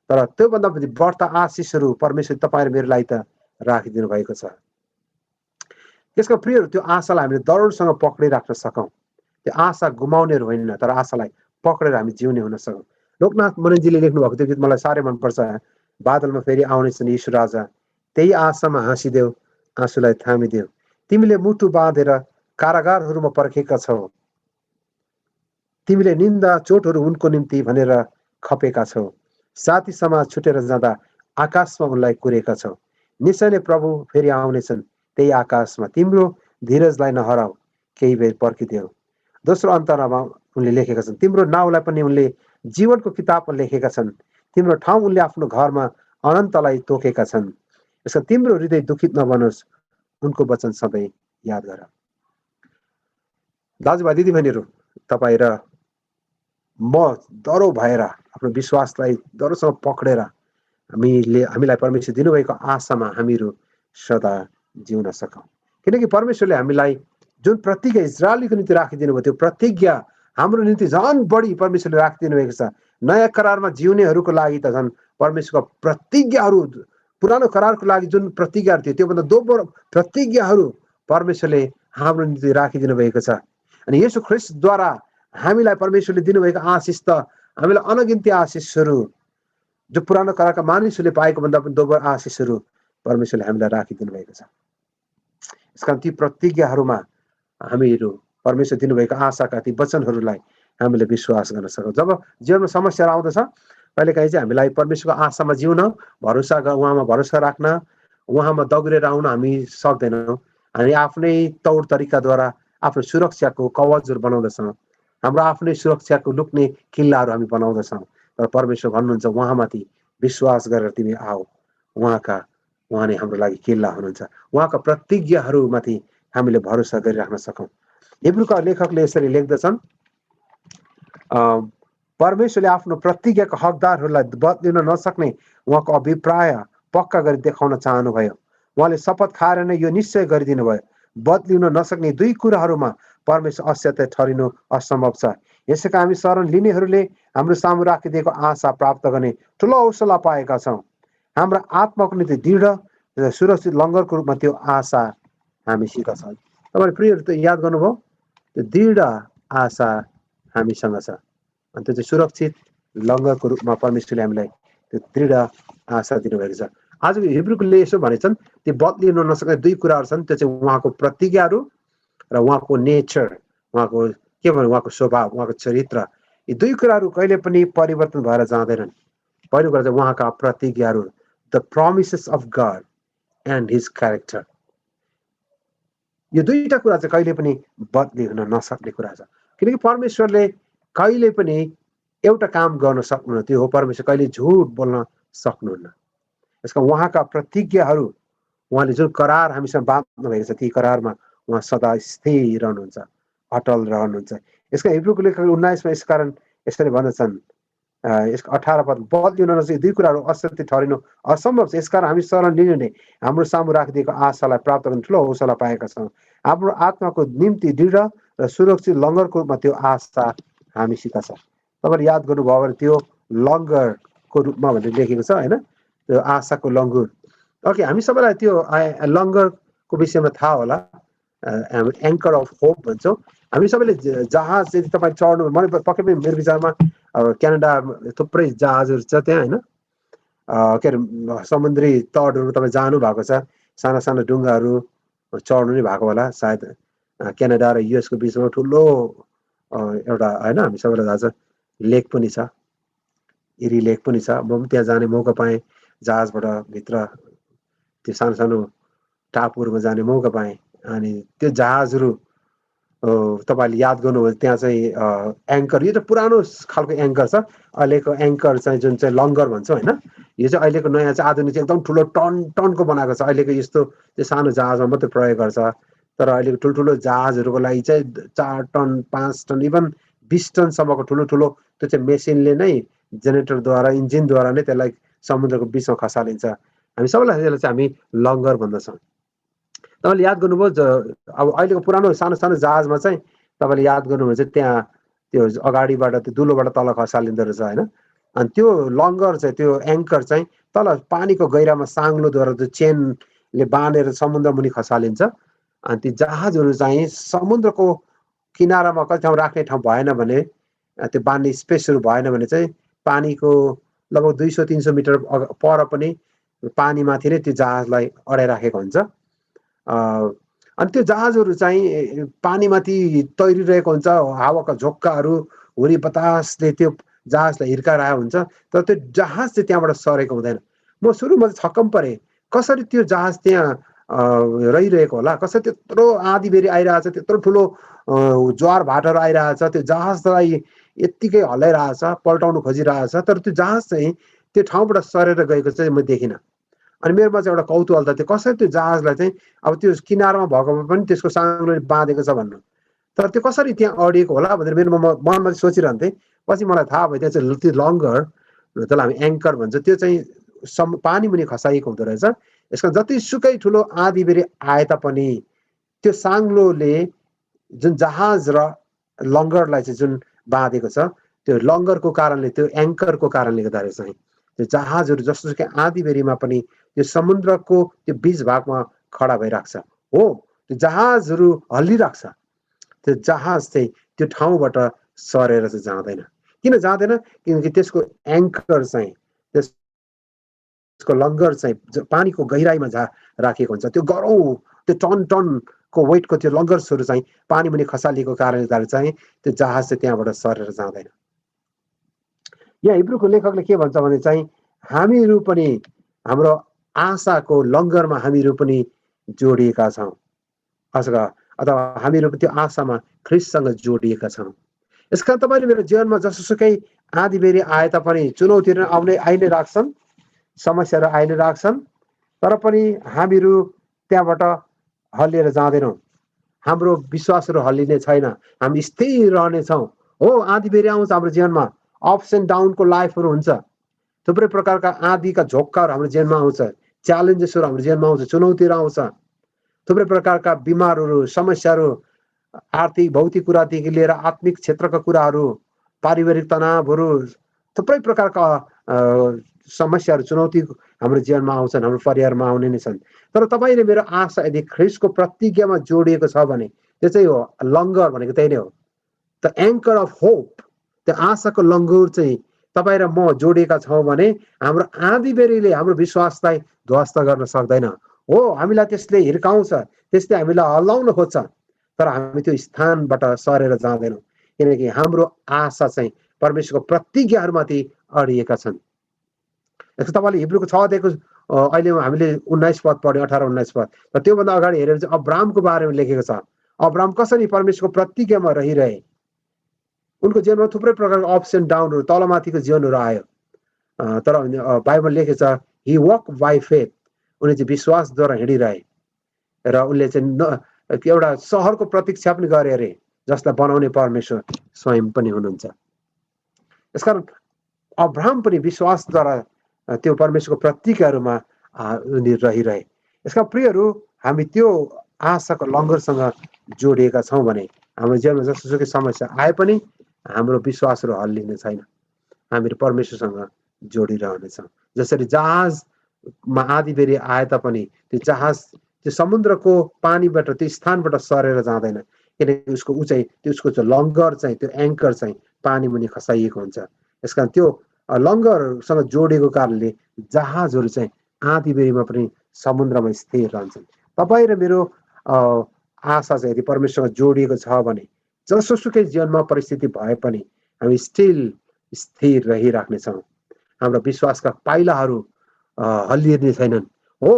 तर त्योभन्दा बढ्ता आशिषहरू परमेश्वर तपाईँ र मेरो लागि त राखिदिनु भएको छ। त्यसको प्रियहरू, त्यो आशालाई हामीले दृढसँग पक्रिराख्न सकौँ। त्यो आशा गुमाउनेहरू होइन, तर आशालाई पक्रेर हामी जिउने हुन सकौँ। लोकनाथ मननजीले लेख्नु भएको त्यो गीत मलाई साह्रै मनपर्छ। बादलमा फेरि आउनेछन् यीशु राजा, त्यही आशामा हाँसिदेऊ, आँसुलाई थामिदेऊ, तिमीले मुटु बाँधेर कारागारहरूमा पर्खेका छौ, तिमीले निन्दा चोटहरू उनको निम्ति भनेर खपेका छौ, साथी समाज छुटेर जाँदा आकाशमा उनलाई कुरेका छौ, निश्चय नै प्रभु फेरि आउनेछन् त्यही आकाशमा, तिम्रो धीरजलाई नहराऊ, केही बेर पर्खिदेऊ। दोस्रो अन्तरमा उनले लेखेका छन्, तिम्रो नाउँलाई पनि उनले जीवनको किताबमा लेखेका छन्, तिम्रो ठाउँ उनले आफ्नो घरमा अनन्तलाई तोकेका छन्। यसका तिम्रो हृदय दुखित नबनोस्, उनको वचन सधैँ याद गर। दाजुभाइ दिदीबहिनीहरू, तपाईँ र म दह्रो भएर आफ्नो विश्वासलाई दह्रोसँग पक्रेर हामीलाई परमेश्वर दिनुभएको आशामा हामीहरू सदा जिउन सकौँ। किनकि परमेश्वरले हामीलाई जुन प्रतिज्ञा इजरायलीको निम्ति राखिदिनु भयो, त्यो प्रतिज्ञा हाम्रो निम्ति झन् बढी परमेश्वरले राखिदिनु भएको छ। नयाँ करारमा जिउनेहरूको लागि त झन् परमेश्वरको प्रतिज्ञाहरू, पुरानो करारको लागि जुन प्रतिज्ञाहरू थियो त्योभन्दा दोब्बर प्रतिज्ञाहरू परमेश्वरले हाम्रो निम्ति राखिदिनु भएको छ। अनि येशू ख्रिस्टद्वारा हामीलाई परमेश्वरले दिनुभएको आशिष त हामीलाई अनगिन्ती आशिषहरू, जो पुरानो करारका मानिसहरूले पाएको भन्दा पनि दोब्बर आशिषहरू परमेश्वरले हामीलाई राखिदिनु भएको छ। यसका ती प्रतिज्ञाहरूमा हामीहरू परमेश्वर दिनुभएको आशाका ती वचनहरूलाई हामीले विश्वास गर्न सकौँ। जब जीवनमा समस्याहरू आउँदछ, कहिलेकाहीँ चाहिँ हामीलाई परमेश्वरको आशामा जिउन, उहाँमा भरोसा राख्न, उहाँमा दगुरेर आउन हामी सक्दैनौँ। हामी आफ्नै तौर तरिकाद्वारा आफ्नो सुरक्षाको कवचहरू बनाउँदछौँ, हाम्रो आफ्नै सुरक्षाको लुक्ने किल्लाहरू हामी बनाउँदछौँ। तर परमेश्वर भन्नुहुन्छ, उहाँमाथि विश्वास गरेर तिमी आऊ, उहाँले हाम्रो लागि किल्ला हुनुहुन्छ। उहाँका प्रतिज्ञाहरूमाथि हामीले भरोसा गरिराख्न सकौँ। हिब्रूका लेखकले यसरी लेख्दछन्, परमेश्वरले आफ्नो प्रतिज्ञाको हकदारहरूलाई बदलिन नसक्ने उहाँको अभिप्राय पक्का गरी देखाउन चाहनुभयो। उहाँले शपथ खाएर नै यो निश्चय गरिदिनु भयो, बदलिन नसक्ने दुई कुराहरूमा परमेश्वर असत्य ठहरिनु असम्भव छ। यसैका हामी शरण लिनेहरूले हाम्रो सामु राखिदिएको आशा प्राप्त गर्ने ठुलो हौसला पाएका छौँ। हाम्रा आत्माको निम्ति दृढ र सुरक्षित लङ्गरको रूपमा त्यो आशा हामीसित छ। तपाईँले प्रियहरू त याद गर्नुभयो, त्यो दृढ आशा हामीसँग छ, अनि त्यो चाहिँ सुरक्षित लङ्गरको रूपमा परमेश्वरले हामीलाई त्यो दृढ आशा दिनुभएको छ। आजको हिब्रूले यसो भनेछन्, त्यो बदलिन नसक्ने दुई कुराहरू छन्, त्यो चाहिँ उहाँको प्रतिज्ञाहरू र उहाँको नेचर, उहाँको के भन्नु, उहाँको स्वभाव, उहाँको चरित्र। यी दुई कुराहरू कहिले पनि परिवर्तन भएर जाँदैनन्। पहिलो कुरा चाहिँ उहाँका प्रतिज्ञाहरू, the promises of God and his character. यो दुईटा कुरा चाहिँ कहिले पनि बदली हुन नसक्ने कुरा छ, किनकि परमेश्वरले कहिले पनि एउटा काम गर्न सक्नुहुन्न, त्यो हो परमेश्वर कहिले झुट बोल्न सक्नुहुन्न। यसका उहाँका प्रतिज्ञाहरू, उहाँले जुन करार हामीसँग बाँध्नु भएको छ, ती करारमा उहाँ सदा स्थिर रहनुहुन्छ, अटल रहनुहुन्छ। यसका हिब्रूको लेखक 19 मा यसकारण यसरी भन्दछन्, यसको 18 पद, बदलिन नसक्ने दुई कुराहरू असत्य ठहरिनु असम्भव छ। यसकारण हामी शरण लिने हाम्रो सामु राखिदिएको आशालाई प्राप्त गर्ने ठुलो हौसला पाएका छौँ। हाम्रो आत्माको निम्ति दृढ र सुरक्षित लङ्गरको रूपमा त्यो आशा हामीसित छ। तपाईँले याद गर्नुभयो भने त्यो लङ्गरको रूपमा भनेर लेखेको छ, होइन, त्यो आशाको लङ्गुर। ओके, हामी सबैलाई त्यो लङ्गरको विषयमा थाहा होला, हामी एङ्कर अफ होप भन्छौँ। हामी सबैले जहाज यदि तपाईँ चढ्नु, मलाई पक्कै पनि मेरो विचारमा क्यानाडा थुप्रै जहाजहरू छ त्यहाँ, होइन, के अरे समुद्री तटहरू तपाईँ जानु भएको छ, साना साना डुङ्गाहरू चढ्नु नै भएको होला सायद। क्यानाडा र युएसको बिचमा ठुलो एउटा, होइन, हामी सबैलाई थाहा छ, लेक पनि छ, इरी लेक पनि छ। म पनि त्यहाँ जाने मौका पाएँ, जहाजबाट भित्र त्यो सानो सानो टापुहरूमा जाने मौका पाएँ। अनि त्यो जहाजहरू तपाईँले याद गर्नुभयो, त्यहाँ चाहिँ एङ्कर, यो चाहिँ पुरानो खालको एङ्कर छ। अहिलेको एङ्कर चाहिँ जुन चाहिँ लङ्गर भन्छौँ, होइन, यो चाहिँ अहिलेको नयाँ चाहिँ आधुनिक चाहिँ एकदम ठुलो टनको बनाएको छ। अहिलेको यस्तो त्यो सानो जहाजमा मात्रै प्रयोग गर्छ, तर अहिलेको ठुल्ठुलो जहाजहरूको लागि चाहिँ 4 टन 5 टन इभन 20 टनसम्मको ठुलो ठुलो त्यो चाहिँ मेसिनले नै, जेनेरेटरद्वारा, इन्जिनद्वारा नै त्यसलाई समुद्रको बिचमा खसालिन्छ। हामी सबैलाई त्यसलाई चाहिँ हामी लङ्गर भन्दछौँ। तपाईँले याद गर्नुभयो, अब अहिलेको पुरानो सानो सानो जहाजमा चाहिँ तपाईँले याद गर्नुभयो चाहिँ त्यहाँ त्यो अगाडिबाट त्यो दुलोबाट तल खसालिँदो रहेछ, होइन। अनि त्यो लङ्गर चाहिँ, त्यो एङ्कर चाहिँ तल पानीको गहिरामा साङ्लोद्वारा त्यो चेनले बाँधेर समुद्र मुनि खसालिन्छ। अनि ती जहाजहरू चाहिँ समुद्रको किनारामा कति ठाउँ राख्ने ठाउँ भएन भने, त्यो बाँध्ने स्पेसहरू भएन भने चाहिँ पानीको लगभग 200-300 मिटर पर पनि पानीमाथि नै त्यो जहाजलाई अडाइराखेको हुन्छ। अनि त्यो जहाजहरू चाहिँ पानीमाथि तैरिरहेको हुन्छ, हावाका झोक्काहरू, हुरी बतासले त्यो जहाजलाई हिर्काइरहेको हुन्छ, तर त्यो जहाज चाहिँ त्यहाँबाट सरेको हुँदैन। म सुरुमा छक्कम परेँ, कसरी त्यो जहाज त्यहाँ रहिरहेको होला, कसरी त्यत्रो आँधी बेरी आइरहेछ, त्यत्रो ठुलो ज्वार भाटहरू आइरहेछ, त्यो जहाजलाई यत्तिकै हल्लाइरहेछ, पल्टाउनु खोजिरहेछ, तर त्यो जहाज चाहिँ त्यो ठाउँबाट सरेर गएको चाहिँ म देखिनँ। अनि मेरोमा चाहिँ एउटा कौतूहल त, त्यो कसरी त्यो जहाजलाई चाहिँ अब त्यो किनारमा भएको पनि त्यसको साङ्लोले बाँधेको छ भन्नु, तर त्यो कसरी त्यहाँ अडिएको होला भनेर मेरो मनमा सोचिरहन्थेँ। पछि मलाई थाहा भयो, त्यहाँ चाहिँ त्यो लङ्गर, जसलाई हामी एङ्कर भन्छ, त्यो चाहिँ पानी मुनि खसाइएको हुँदो रहेछ। यसको जतिसुकै ठुलो आँधी बेरी आए तापनि त्यो साङ्लोले जुन जहाज र लङ्गरलाई चाहिँ जुन बाँधेको छ, त्यो लङ्गरको कारणले, त्यो एङ्करको कारणले गर्दाखेरि चाहिँ त्यो जहाजहरू जसोसुकै आँधी बेरीमा पनि त्यो समुद्रको त्यो बीच भागमा खडा भइरहेको छ। हो, त्यो जहाजहरू हल्लिरहेको छ, त्यो जहाज चाहिँ त्यो ठाउँबाट सरेर चाहिँ जाँदैन। किन जाँदैन? किनकि त्यसको एङ्कर चाहिँ, त्यसको लङ्गर चाहिँ पानीको गहिराइमा राखिएको हुन्छ। त्यो गरौँ, त्यो टन टनको वेटको त्यो लङ्गर्सहरू चाहिँ पानी मुनि खसालिएको कारणले गर्दा चाहिँ त्यो जहाज चाहिँ त्यहाँबाट सरेर जाँदैन। यहाँ हिब्रूको लेखकले के भन्छ भने चाहिँ हामीहरू पनि हाम्रो आशाको लङ्गरमा हामीहरू पनि जोडिएका छौँ, अथवा हामीहरू त्यो आशामा ख्रिस्टसँग जोडिएका छौँ। यसकारण तपाईँले मेरो जीवनमा जसोसुकै आँधी बेरी आए तापनि, चुनौतीहरू आइ नै राख्छन्, समस्याहरू आइ नै राख्छन्, तर पनि हामीहरू त्यहाँबाट हल्लिएर जाँदैनौँ। हाम्रो विश्वासहरू हल्लिने छैन, हामी स्थिर रहनेछौँ। हो, आँधी बेरी आउँछ हाम्रो जीवनमा, अप्स एन्ड डाउनको लाइफहरू हुन्छ, थुप्रै प्रकारका आँधीका झोक्काहरू हाम्रो जीवनमा आउँछ, च्यालेन्जेसहरू हाम्रो जीवनमा आउँछ, चुनौतीहरू आउँछ, थुप्रै प्रकारका बिमारहरू, समस्याहरू, आर्थिक भौतिक कुरादेखि लिएर आत्मिक क्षेत्रका कुराहरू, पारिवारिक तनावहरू, थुप्रै प्रकारका समस्याहरू, चुनौती हाम्रो जीवनमा आउँछन्, हाम्रो परिवारमा आउने नै छन्। तर तपाईँले मेरो आशा यदि ख्रिस्टको प्रतिज्ञामा जोडिएको छ भने त्यो चाहिँ हो, लङ्गर भनेको त्यही नै हो, द एङ्कर अफ होप। त्यो आशाको लङ्गुर चाहिँ तपाईँ र म जोडिएका छौँ भने हाम्रो आँधी बेरीले हाम्रो विश्वासलाई ध्वस्त गर्न सक्दैन। हो, हामीलाई त्यसले हिर्काउँछ, त्यसले हामीलाई हल्लाउन खोज्छ, तर हामी त्यो स्थानबाट सरेर जाँदैनौँ, किनकि हाम्रो आशा चाहिँ परमेश्वरको प्रतिज्ञाहरूमाथि अडिएका छन्। जस्तो तपाईँले हिब्रूको 6 अध्यायको अहिले हामीले 19 पद पढ्यो, 18-19 पद, र त्योभन्दा अगाडि हेरेर चाहिँ अब्राहमको बारेमा लेखेको छ। अब्राहम कसरी परमेश्वरको प्रतिज्ञामा रहिरहे, उनको जीवनमा थुप्रै प्रकारको अप्स एन्ड डाउनहरू, तलमाथिको जीवनहरू आयो, तर बाइबल लेखेको छ हि वक बाई फेथ, उनी चाहिँ विश्वासद्वारा हिँडिरहे र उनले चाहिँ एउटा सहरको प्रतीक्षा पनि गरे अरे, जसलाई बनाउने परमेश्वर स्वयं पनि हुनुहुन्छ। यसकारण अब्राहम पनि विश्वासद्वारा त्यो परमेश्वरको प्रतिज्ञाहरूमा उनी रहिरहे। यसका प्रियहरू, हामी त्यो आशाको लङ्गरसँग जोडिएका छौँ भने हाम्रो जीवनमा जसोसुकै समस्या आए पनि हाम्रो विश्वासहरू हल्लिने छैन, हामीहरू परमेश्वरसँग जोडिरहनेछौँ। जसरी जहाजमा आँधी बेरी आए तापनि त्यो जहाज त्यो समुद्रको पानीबाट, त्यो स्थानबाट सरेर जाँदैन, किनकि उसको उचाइ, त्यो उसको चाहिँ लङ्गर चाहिँ, त्यो एङ्कर चाहिँ पानी मुनि खसाइएको हुन्छ। यसकारण त्यो लङ्गरसँग जोडिएको कारणले जहाजहरू चाहिँ आँधी बेरीमा पनि समुद्रमा स्थिर रहन्छन्। तपाईँ र मेरो आशा चाहिँ यदि परमेश्वरसँग जोडिएको छ भने जसोसुकै जीवनमा परिस्थिति भए पनि हामी स्टिल स्थिर रहिराख्नेछौँ। हाम्रो विश्वासका पाइलाहरू हल्लिने छैनन्। हो,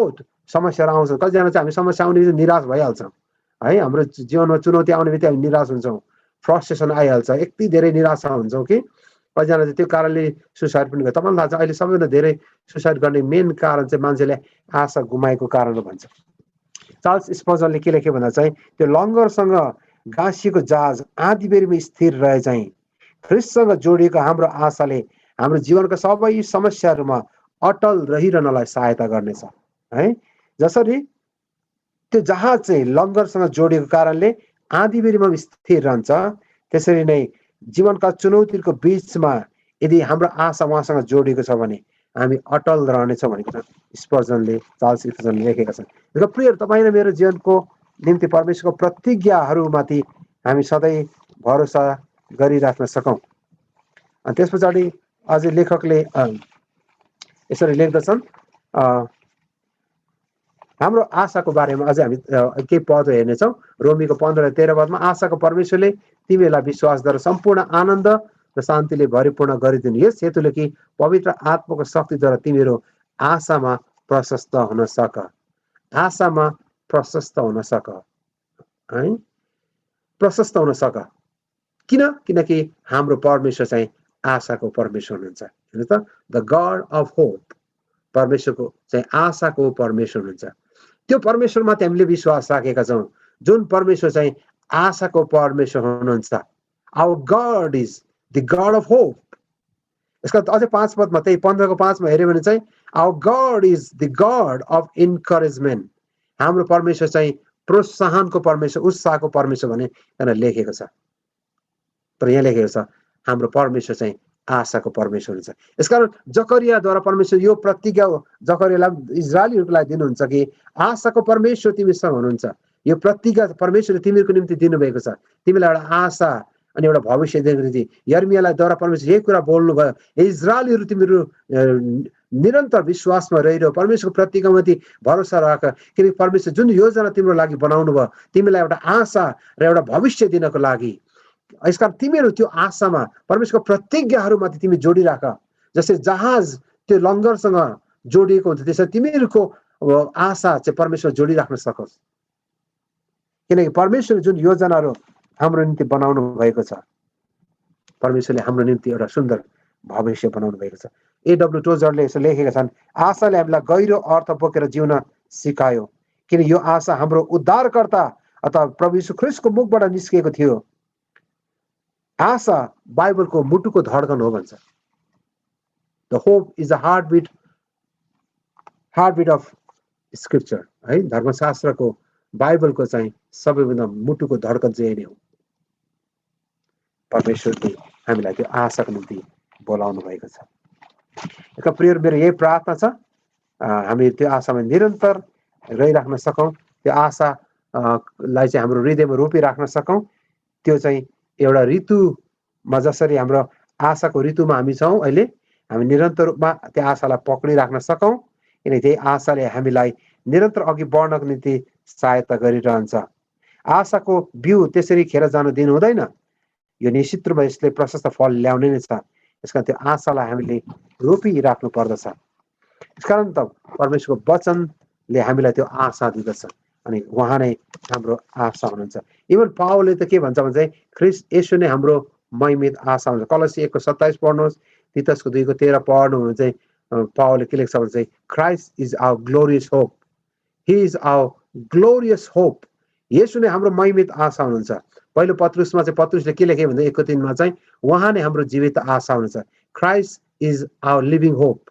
समस्याहरू आउँछ, कतिजना चाहिँ हामी समस्या आउने बित्तिकै निराश भइहाल्छौँ है, हाम्रो जीवनमा चुनौती आउने बित्तिकै हामी निराश हुन्छौँ, फ्रस्ट्रेसन आइहाल्छ, यति धेरै निराशा हुन्छौँ कि कतिजना चाहिँ त्यो कारणले सुसाइड पनि गर्छ। तपाईँलाई थाहा छ अहिले सबैभन्दा धेरै सुसाइड गर्ने मेन कारण चाहिँ मान्छेले आशा गुमाएको कारण हो भन्छ। चार्ल्स स्पर्जनले के लेख्यो भन्दा चाहिँ त्यो लङ्गरसँग गाँसिएको जहाज आँधी बेरीमा स्थिर रहे चाहिँ ख्रिस्टसँग जोडिएको हाम्रो आशाले हाम्रो जीवनका सबै समस्याहरूमा अटल रहिरहनलाई सहायता गर्नेछ है। जसरी त्यो जहाज चाहिँ लङ्गरसँग जोडिएको कारणले आँधी बेरीमा स्थिर रहन्छ, त्यसरी नै जीवनका चुनौतीको बीचमा यदि हाम्रो आशा उहाँसँग जोडिएको छ भने हामी अटल रहनेछौँ भनेको स्पर्जनले, चार्ल्स स्पर्जनले लेखेका छन्। र प्रियहरू, तपाईँ र मेरो जीवनको निम्ति परमेश्वरको प्रतिज्ञाहरूमाथि हामी सधैँ भरोसा गरिराख्न सकौँ। अनि त्यस पछाडि अझै लेखकले यसरी लेख्दछन्, हाम्रो आशाको बारेमा अझै हामी केही पद हेर्नेछौँ। रोमीको 15-13 पदमा आशाको परमेश्वरले तिमीहरूलाई विश्वासद्वारा सम्पूर्ण आनन्द र शान्तिले भरिपूर्ण गरिदिनु यस हेतुले कि पवित्र आत्माको शक्तिद्वारा तिमीहरू आशामा प्रशस्त हुन सक, आशामा प्रशस्त हुन सक है, प्रशस्त हुन सक। किनकि हाम्रो परमेश्वर चाहिँ आशाको परमेश्वर हुनुहुन्छ। हेर्नु त, द गड अफ होप, परमेश्वरको चाहिँ आशाको परमेश्वर हुनुहुन्छ। त्यो परमेश्वरमाथि हामीले विश्वास राखेका छौँ, जुन परमेश्वर चाहिँ आशाको परमेश्वर हुनुहुन्छ। Our God is the God of hope. यसका अझै 5 पदमा, त्यही 15को 5मा हेऱ्यो भने चाहिँ our God is the God of encouragement, हाम्रो परमेश्वर चाहिँ प्रोत्साहनको परमेश्वर, उत्साहको परमेश्वर भने लेखेको छ। तर यहाँ लेखेको छ हाम्रो परमेश्वर चाहिँ आशाको परमेश्वर हुन्छ। यसकारण जकरियाद्वारा परमेश्वर यो प्रतिज्ञा जकरियालाई, इजरायलीहरूको लागि दिनुहुन्छ कि आशाको परमेश्वर तिमीसँग हुनुहुन्छ। यो प्रतिज्ञा परमेश्वरले तिमीहरूको निम्ति दिनुभएको छ, तिमीलाई एउटा आशा अनि एउटा भविष्य दिएको निम्ति। यर्मियालाई द्वारा परमेश्वर यही कुरा बोल्नुभयो, इजरायलीहरू तिमीहरू निरन्तर विश्वासमा रहिरह, परमेश्वरको प्रतिज्ञामाथि भरोसा राख, किनकि परमेश्वर जुन योजना तिम्रो लागि बनाउनु भयो तिमीलाई एउटा आशा र एउटा भविष्य दिनको लागि। यसकारण तिमीहरू त्यो आशामा, परमेश्वरको प्रतिज्ञाहरूमाथि तिमी जोडिराख। जस्तै जहाज त्यो लङ्गरसँग जोडिएको हुन्छ त्यसरी तिमीहरूको आशा चाहिँ परमेश्वर जोडिराख्न सकोस्, किनकि परमेश्वरले जुन योजनाहरू हाम्रो निम्ति बनाउनु भएको छ, परमेश्वरले हाम्रो निम्ति एउटा सुन्दर भविष्य बनाउनु भएको छ। A.W. टोजरले यसो लेखेका छन्, आशाले हामीलाई गहिरो अर्थ बोकेर जिउन सिकायो, किन यो आशा हाम्रो उद्धारकर्ता अथवा प्रभु यीशु ख्रिस्टको मुखबाट निस्किएको थियो। आशा बाइबलको मुटुको धड्कन हो भन्छ। The hope is the heartbeat of scripture है। धर्मशास्त्रको बाइबलको चाहिँ सबैभन्दा मुटुको धड्कन चाहिँ यही नै हो। परमेश्वरले हामीलाई त्यो आशाको निम्ति बोलाउनु भएको छ। प्रिय मेरो यही प्रार्थना छ हामी त्यो आशामा निरन्तर रहिराख्न सकौँ, त्यो आशालाई चाहिँ हाम्रो हृदयमा रोपिराख्न सकौँ। त्यो चाहिँ एउटा ऋतुमा जसरी हाम्रो आशाको ऋतुमा हामी छौँ अहिले, हामी निरन्तर रूपमा त्यो आशालाई पक्रिराख्न सकौँ, किनकि त्यही आशाले हामीलाई निरन्तर अघि बढ्नको निम्ति सहायता गरिरहन्छ। आशाको बिउ त्यसरी खेर जान दिनु हुँदैन। यो निश्चित रूपमा यसले प्रशस्त फल ल्याउने नै छ। यसकारण त्यो आशालाई हामीले रोपिराख्नु पर्दछ। यसकारण त परमेश्वरको वचनले हामीलाई त्यो आशा दिँदछ अनि उहाँ नै हाम्रो आशा हुनुहुन्छ। इभन पावलले त के भन्छ भने चाहिँ ख्रिस्ट येशू नै हाम्रो महिमित आशा हुन्छ। कलसी 1:27 पढ्नुहोस्, तीतसको 2:13 पढ्नु भने चाहिँ पावलले के लेख्छ भने चाहिँ Christ is our glorious hope, he is our glorious hope. येशू नै हाम्रो महिमित आशा हुनुहुन्छ। पहिलो पत्रुसमा चाहिँ पत्रुसले के लेखे भन्दा 1:3 चाहिँ उहाँ नै हाम्रो जीवित आशा हुनुहुन्छ। Christ is our living hope.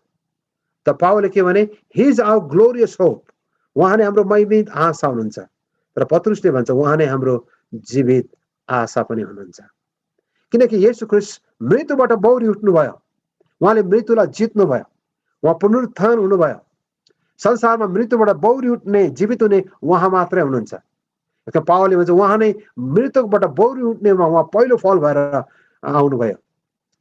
त पावलले के भने he is our glorious hope, उहाँ नै हाम्रो महिमित आशा हुनुहुन्छ। तर पत्रुसले भन्छ उहाँ नै हाम्रो जीवित आशा पनि हुनुहुन्छ। किनकि येशू ख्रिस्ट मृत्युबाट बौरी उठ्नुभयो, उहाँले मृत्युलाई जित्नु भयो, उहाँ पुनरुत्थान हुनुभयो। संसारमा मृत्युबाट बौरी उठ्ने जीवित हुने उहाँ मात्रै हुनुहुन्छ। पावलले भन्छ उहाँ नै मृत्युबाट बौरी उठ्नेमा उहाँ पहिलो फल भएर आउनुभयो।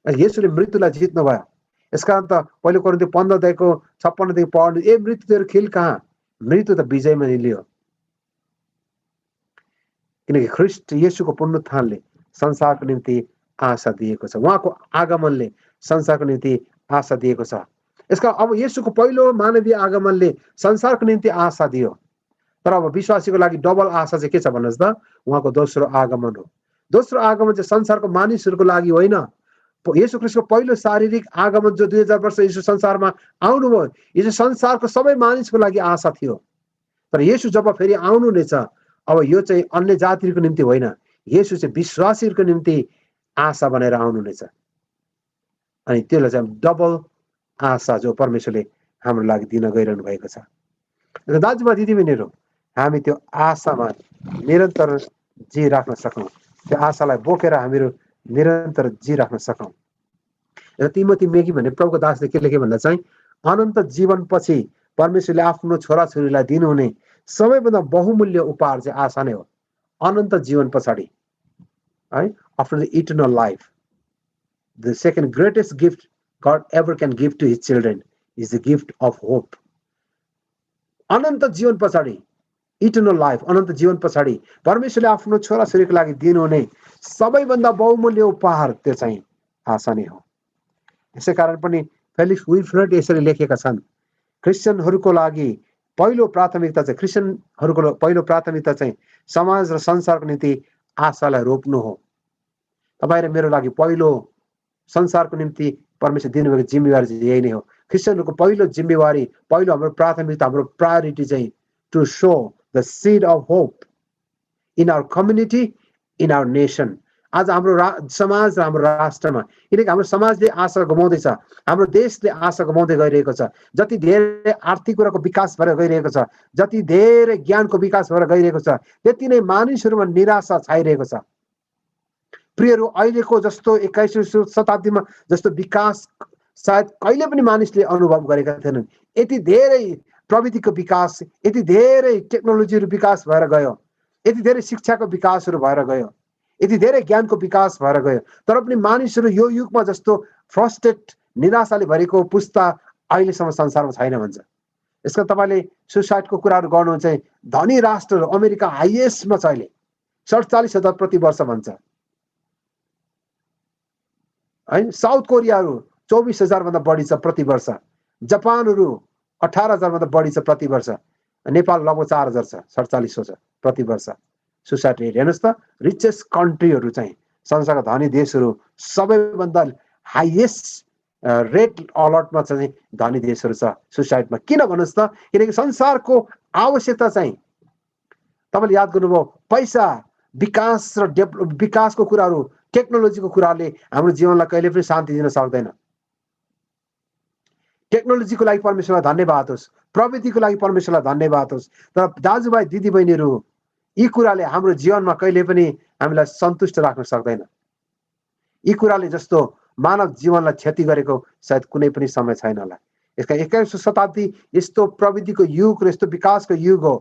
येशूले मृत्युलाई जित्नु भयो। यसकारण त पहिलो कोरिन्थी 15:56 पढ्नु, ए मृत्यु तेरो खिल कहाँ? मृत्यु त विजयमा निल्यो। किनकि ख्रिस्ट येशूको पुनरुत्थानले संसारको निम्ति आशा दिएको छ, उहाँको आगमनले संसारको निम्ति आशा दिएको छ। यसका अब येशूको पहिलो मानवीय आगमनले संसारको निम्ति आशा दियो। तर अब विश्वासीको लागि डबल आशा चाहिँ के छ भन्नुहोस् त? उहाँको दोस्रो आगमन हो। दोस्रो आगमन चाहिँ संसारको मानिसहरूको लागि होइन। येशू ख्रिस्टको पहिलो शारीरिक आगमन जो 2000 वर्ष येशू संसारमा आउनुभयो, यो चाहिँ संसारको सबै मानिसको लागि आशा थियो। तर येशू जब फेरि आउनु नै छ, अब यो चाहिँ अन्य जातिहरूको निम्ति होइन, येशू चाहिँ विश्वासीहरूको निम्ति आशा बनेर आउनु नै छ। अनि त्यसलाई चाहिँ डबल आशा जो परमेश्वरले हाम्रो लागि दिन गइरहनु भएको छ। दाजुभाइ दिदीबहिनीहरू, हामी त्यो आशामा निरन्तर जिराख्न सकौँ, त्यो आशालाई बोकेर हामीहरू निरन्तर जिराख्न सकौँ। तिमोथी मेगी भन्ने प्रभुको दासले के लेखे भन्दा चाहिँ अनन्त जीवनपछि परमेश्वरले आफ्नो छोराछोरीलाई दिनुहुने सबैभन्दा बहुमूल्य उपहार चाहिँ आशा नै हो। अनन्त जीवन पछाडि है, after the eternal life, the second greatest gift God ever can give to his children is the gift of hope. अनन्त जीवन पछाडि, इटर्नल लाइफ, अनन्त जीवन पछाडि परमेश्वरले आफ्नो छोराछोरीको लागि दिनुहुने सबैभन्दा बहुमूल्य उपहार त्यो चाहिँ आशा नै हो। यसै कारण पनि फेलिक्स विल्फ्रेड यसरी लेखेका छन्, क्रिस्चियनहरूको लागि पहिलो प्राथमिकता चाहिँ क्रिस्चियनहरूको पहिलो प्राथमिकता चाहिँ समाज र संसारको निम्ति आशालाई रोप्नु हो। तपाईँ र मेरो लागि पहिलो संसारको निम्ति परमेश्वर दिनुभएको जिम्मेवारी चाहिँ यही नै हो। क्रिस्चियनहरूको पहिलो जिम्मेवारी, पहिलो हाम्रो प्राथमिकता, हाम्रो प्रायोरिटी चाहिँ to sow the seed of hope in our community, in our nation. आज हाम्रो समाज र हाम्रो राष्ट्रमा, किनकि हाम्रो समाजले आशा गुमाउँदैछ, हाम्रो देशले आशा गुमाउँदै गइरहेको छ। जति धेरै आर्थिक कुराको विकास भएर गइरहेको छ, जति धेरै ज्ञानको विकास भएर गइरहेको छ, त्यति नै मानिसहरूमा निराशा छाइरहेको छ। प्रियहरू, अहिलेको जस्तो 21औं शताब्दीमा जस्तो विकास सायद कहिले पनि मानिसले अनुभव गरेका थिएनन्। यति धेरै प्रविधिको विकास, यति धेरै टेक्नोलोजीहरू विकास भएर गयो, यति धेरै शिक्षाको विकासहरू भएर गयो, यति धेरै ज्ञानको विकास भएर गयो। तर पनि मानिसहरू यो युगमा जस्तो फ्रस्ट्रेट, निराशाले भरेको पुस्ता अहिलेसम्म संसारमा छैन भन्छ। यसका तपाईँले सुसाइडको कुराहरू गर्नुहुन्छ, धनी राष्ट्रहरू अमेरिका हाइएस्टमा छ अहिले, 47,000 प्रति वर्ष भन्छ है। साउथ कोरियाहरू 24,000 भन्दा बढी छ प्रति वर्ष, जापानहरू 18,000 भन्दा बढी छ प्रति वर्ष, नेपाल लगभग 4,000 छ, 4700 छ प्रति वर्ष सुसाइड रेट। हेर्नुहोस् त, रिचेस्ट कन्ट्रीहरू चाहिँ संसारका धनी देशहरू सबैभन्दा हाइएस्ट रेट अलर्टमा चाहिँ धनी देशहरू छ सुसाइडमा। किन भन्नुहोस् त? किनकि संसारको आवश्यकता चाहिँ तपाईँले याद गर्नुभयो पैसा, विकास र विकासको कुराहरू, टेक्नोलोजीको कुराले हाम्रो जीवनलाई कहिले पनि शान्ति दिन सक्दैन। टेक्नोलोजीको लागि परमेश्वरलाई धन्यवाद होस्, प्रविधिको लागि परमेश्वरलाई धन्यवाद होस्। तर दाजुभाइ दिदीबहिनीहरू, यी कुराले हाम्रो जीवनमा कहिले पनि हामीलाई सन्तुष्ट राख्न सक्दैन। यी कुराले जस्तो मानव जीवनलाई क्षति गरेको सायद कुनै पनि समय छैन होला। यसका 21औं शताब्दी यस्तो प्रविधिको युग र यस्तो विकासको युग हो।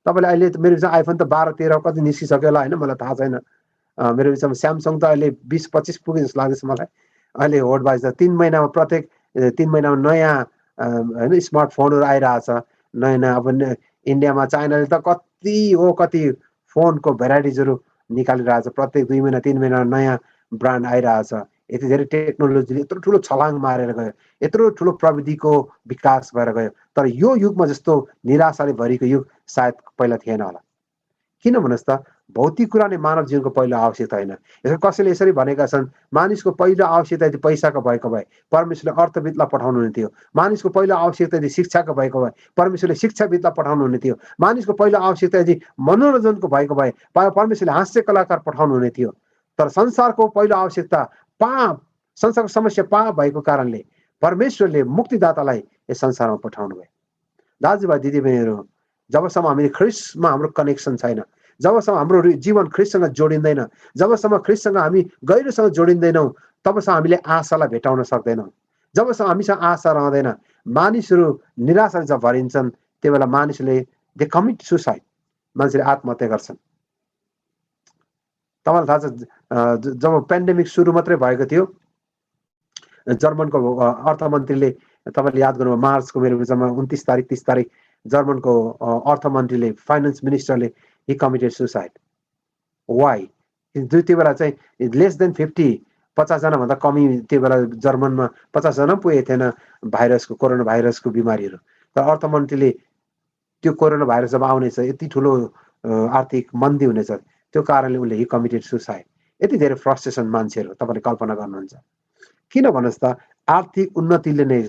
तपाईँले अहिले मेरो विचारमा आइफोन त 12-13 कति निस्किसक्यो होला होइन, मलाई थाहा छैन। मेरो विचारमा स्यामसङ त अहिले 20-25 पुग्यो जस्तो लाग्दैछ मलाई। अहिले होड बाइज 3 महिनामा प्रत्येक 3 महिनामा नयाँ होइन स्मार्टफोनहरू आइरहेछ। नयाँ नयाँ अब इन्डियामा चाइनाले त कति फोनको भेराइटिजहरू निकालिरहेछ। प्रत्येक 2 महिना 3 महिना नयाँ ब्रान्ड आइरहेछ। यति धेरै टेक्नोलोजीले यत्रो ठुलो छलाङ मारेर गयो, यत्रो ठुलो प्रविधिको विकास भएर गयो। तर यो युगमा जस्तो निराशाले भरिको युग सायद पहिला थिएन होला। किन भन्नुहोस् त, भौतिक कुरा नै मानव जीवनको पहिलो आवश्यकता होइन। यसो कसैले यसरी भनेका छन्, मानिसको पहिलो आवश्यकता यदि पैसाको भएको भए परमेश्वरले अर्थविदलाई पठाउनु हुने थियो। मानिसको पहिलो आवश्यकता यदि शिक्षाको भएको भए परमेश्वरले शिक्षाविदलाई पठाउनु हुने थियो। मानिसको पहिलो आवश्यकता यदि मनोरञ्जनको भएको भए परमेश्वरले हास्य कलाकार पठाउनु हुने थियो। तर संसारको पहिलो आवश्यकता पाप, संसारको समस्या पाप भएको कारणले परमेश्वरले मुक्तिदातालाई यस संसारमा पठाउनु भयो। दाजुभाइ दिदीबहिनीहरू, जबसम्म हामी ख्रिस्टमा हाम्रो कनेक्सन छैन, जबसम्म हाम्रो जीवन ख्रिस्टसँग जोडिँदैन, जबसम्म ख्रिस्टसँग हामी गहिरोसँग जोडिँदैनौँ, तबसम्म हामीले आशालाई भेटाउन सक्दैनौँ। जबसम्म हामीसँग आशा रहँदैन, मानिसहरू निराशाले जब भरिन्छन्, त्यो बेला मानिसले दे कमिट सुसाइड, मान्छेले आत्महत्या गर्छन्। तपाईँलाई थाहा छ, जब पेन्डेमिक सुरु मात्रै भएको थियो, जर्मनको अर्थमन्त्रीले, तपाईँले याद गर्नुभयो, मार्चको मेरो विचारमा 29 तारिक 30 तारिक जर्मनको अर्थमन्त्रीले, फाइनेन्स मिनिस्टरले हि कमिटेड सुसाइड। वाइ? त्यो बेला चाहिँ लेस देन 50 जनाभन्दा कमी त्यो बेला जर्मनमा 50 जना पुगेको थिएन भाइरसको, कोरोना भाइरसको बिमारीहरू। तर अर्थमन्त्रीले त्यो कोरोना भाइरस जब आउनेछ, यति ठुलो आर्थिक मन्दी हुनेछ, त्यो कारणले उनले हि कमिटेड सुसाइड। यति धेरै फ्रस्ट्रेसन मान्छेहरू, तपाईँले कल्पना गर्नुहुन्छ। किन भन्नुहोस् त, आर्थिक उन्नतिले नै,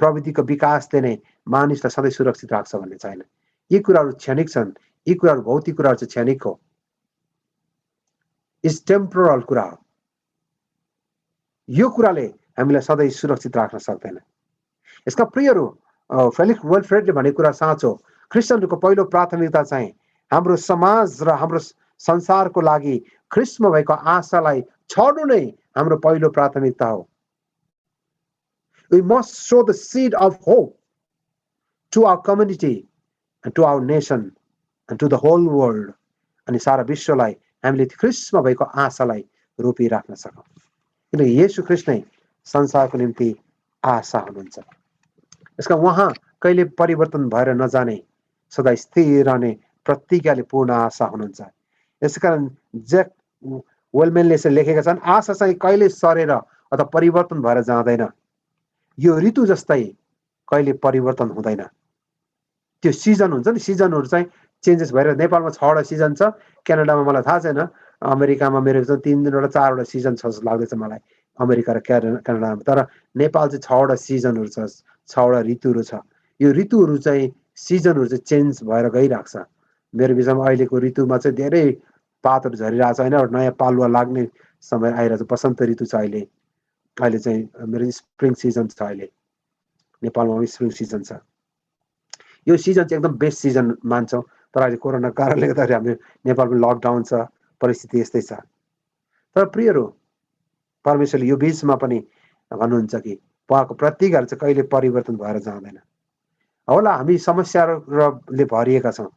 प्रविधिको विकासले नै मानिसलाई सधैँ सुरक्षित राख्छ भन्ने छैन। यी कुराहरू क्षणिक छन्, यी कुराहरू भौतिक कुराहरू चाहिँ क्षणिक हो, इज टेम्पोरल कुरा हो। यो कुराले हामीलाई सधैँ सुरक्षित राख्न सक्दैन। यसका प्रियहरू, फेलिक्स वेलफ्रेडले भनेको कुरा साँचो। क्रिस्चियनहरूको पहिलो प्राथमिकता चाहिँ हाम्रो समाज र हाम्रो संसारको लागि ख्रिस्टमा भएको आशालाई छर्नु नै हाम्रो पहिलो प्राथमिकता हो। We must sow the seed of hope to our community and to our nation and to the whole world. अनि सारा विश्वलाई हामीले ख्रिस्टमा भएको आशालाई रोपिराख्न सकौँ, किनकि येशू ख्रिस्ट नै संसारको निम्ति आशा हुनुहुन्छ। यसका उहाँ कहिले परिवर्तन भएर नजाने, सदा स्थिर रहने प्रतिज्ञाले पूर्ण आशा हुनुहुन्छ। यसकारण ज्याक वेलम्यानले यसरी लेखेका छन्, आशा चाहिँ कहिले सरेर अथवा परिवर्तन भएर जाँदैन। यो ऋतु जस्तै कहिले परिवर्तन हुँदैन। त्यो सिजन हुन्छ नि, सिजनहरू चाहिँ चेन्जेस भएर, नेपालमा 6वटा सिजन छ, क्यानाडामा मलाई थाहा छैन, अमेरिकामा मेरो 3वटा 4वटा सिजन छ जस्तो लाग्दैछ मलाई, अमेरिका र क्यानाडामा। तर नेपाल चाहिँ 6वटा सिजनहरू छ, 6वटा ऋतुहरू छ। यो ऋतुहरू चाहिँ, सिजनहरू चाहिँ चेन्ज भएर गइरहेको छ। मेरो विचारमा अहिलेको ऋतुमा चाहिँ धेरै पातहरू झरिरहेको छ होइन, एउटा नयाँ पालुवा लाग्ने समय आइरहेको छ। बसन्त ऋतु छ अहिले, अहिले चाहिँ मेरो स्प्रिङ सिजन छ, अहिले नेपालमा स्प्रिङ सिजन छ। यो सिजन चाहिँ एकदम बेस्ट सिजन मान्छौँ। तर अहिले कोरोनाको कारणले गर्दाखेरि हाम्रो नेपालमा लकडाउन छ, परिस्थिति यस्तै छ। तर प्रियहरू, परमेश्वरले यो बिचमा पनि भन्नुहुन्छ कि उहाँको प्रतिज्ञाहरू चाहिँ कहिले परिवर्तन भएर जाँदैन। होला हामी समस्याहरूले भरिएका छौँ,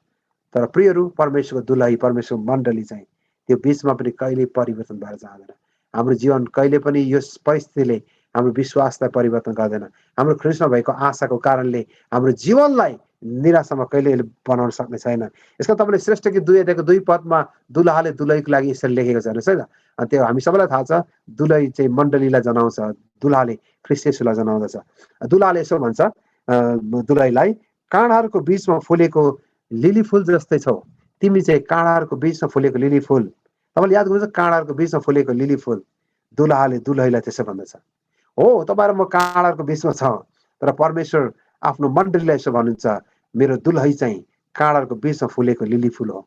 तर प्रियहरू, परमेश्वरको दुलही, परमेश्वरको मण्डली चाहिँ त्यो बिचमा पनि कहिले परिवर्तन भएर जाँदैन। हाम्रो जीवन कहिले पनि यस परिस्थितिले हाम्रो विश्वासलाई परिवर्तन गर्दैन। हाम्रो ख्रिस्टमा भएको आशाको कारणले हाम्रो जीवनलाई निराशामा कहिले बनाउन सक्ने छैन। यसका तपाईँले श्रेष्ठ गीत 2 अध्यायको 2 पदमा दुलहाले दुलहीको लागि यसरी लेखेको छ हेर्नुहोस् है त। त्यो हामी सबैलाई थाहा छ, दुलही चाहिँ मण्डलीलाई जनाउँछ, दुलहाले ख्रिस्ट येशूलाई जनाउँदछ। दुलहाले यसो भन्छ दुलहीलाई, काँडाहरूको बिचमा फुलेको लिली फुल जस्तै छौ, तिमी चाहिँ काँडाहरूको बिचमा फुलेको लिली फुल। तपाईँले याद गर्नुहुन्छ, काँडाहरूको बिचमा फुलेको लिली फुल। दुलहाले दुलहीलाई त्यसो भन्दछ। हो, तपाईँहरू म काँडाहरूको बिचमा छ, तर परमेश्वर आफ्नो मण्डलीलाई यसो भन्नुहुन्छ, मेरो दुलही चाहिँ काँडाहरूको बिचमा फुलेको लिली फुल हो।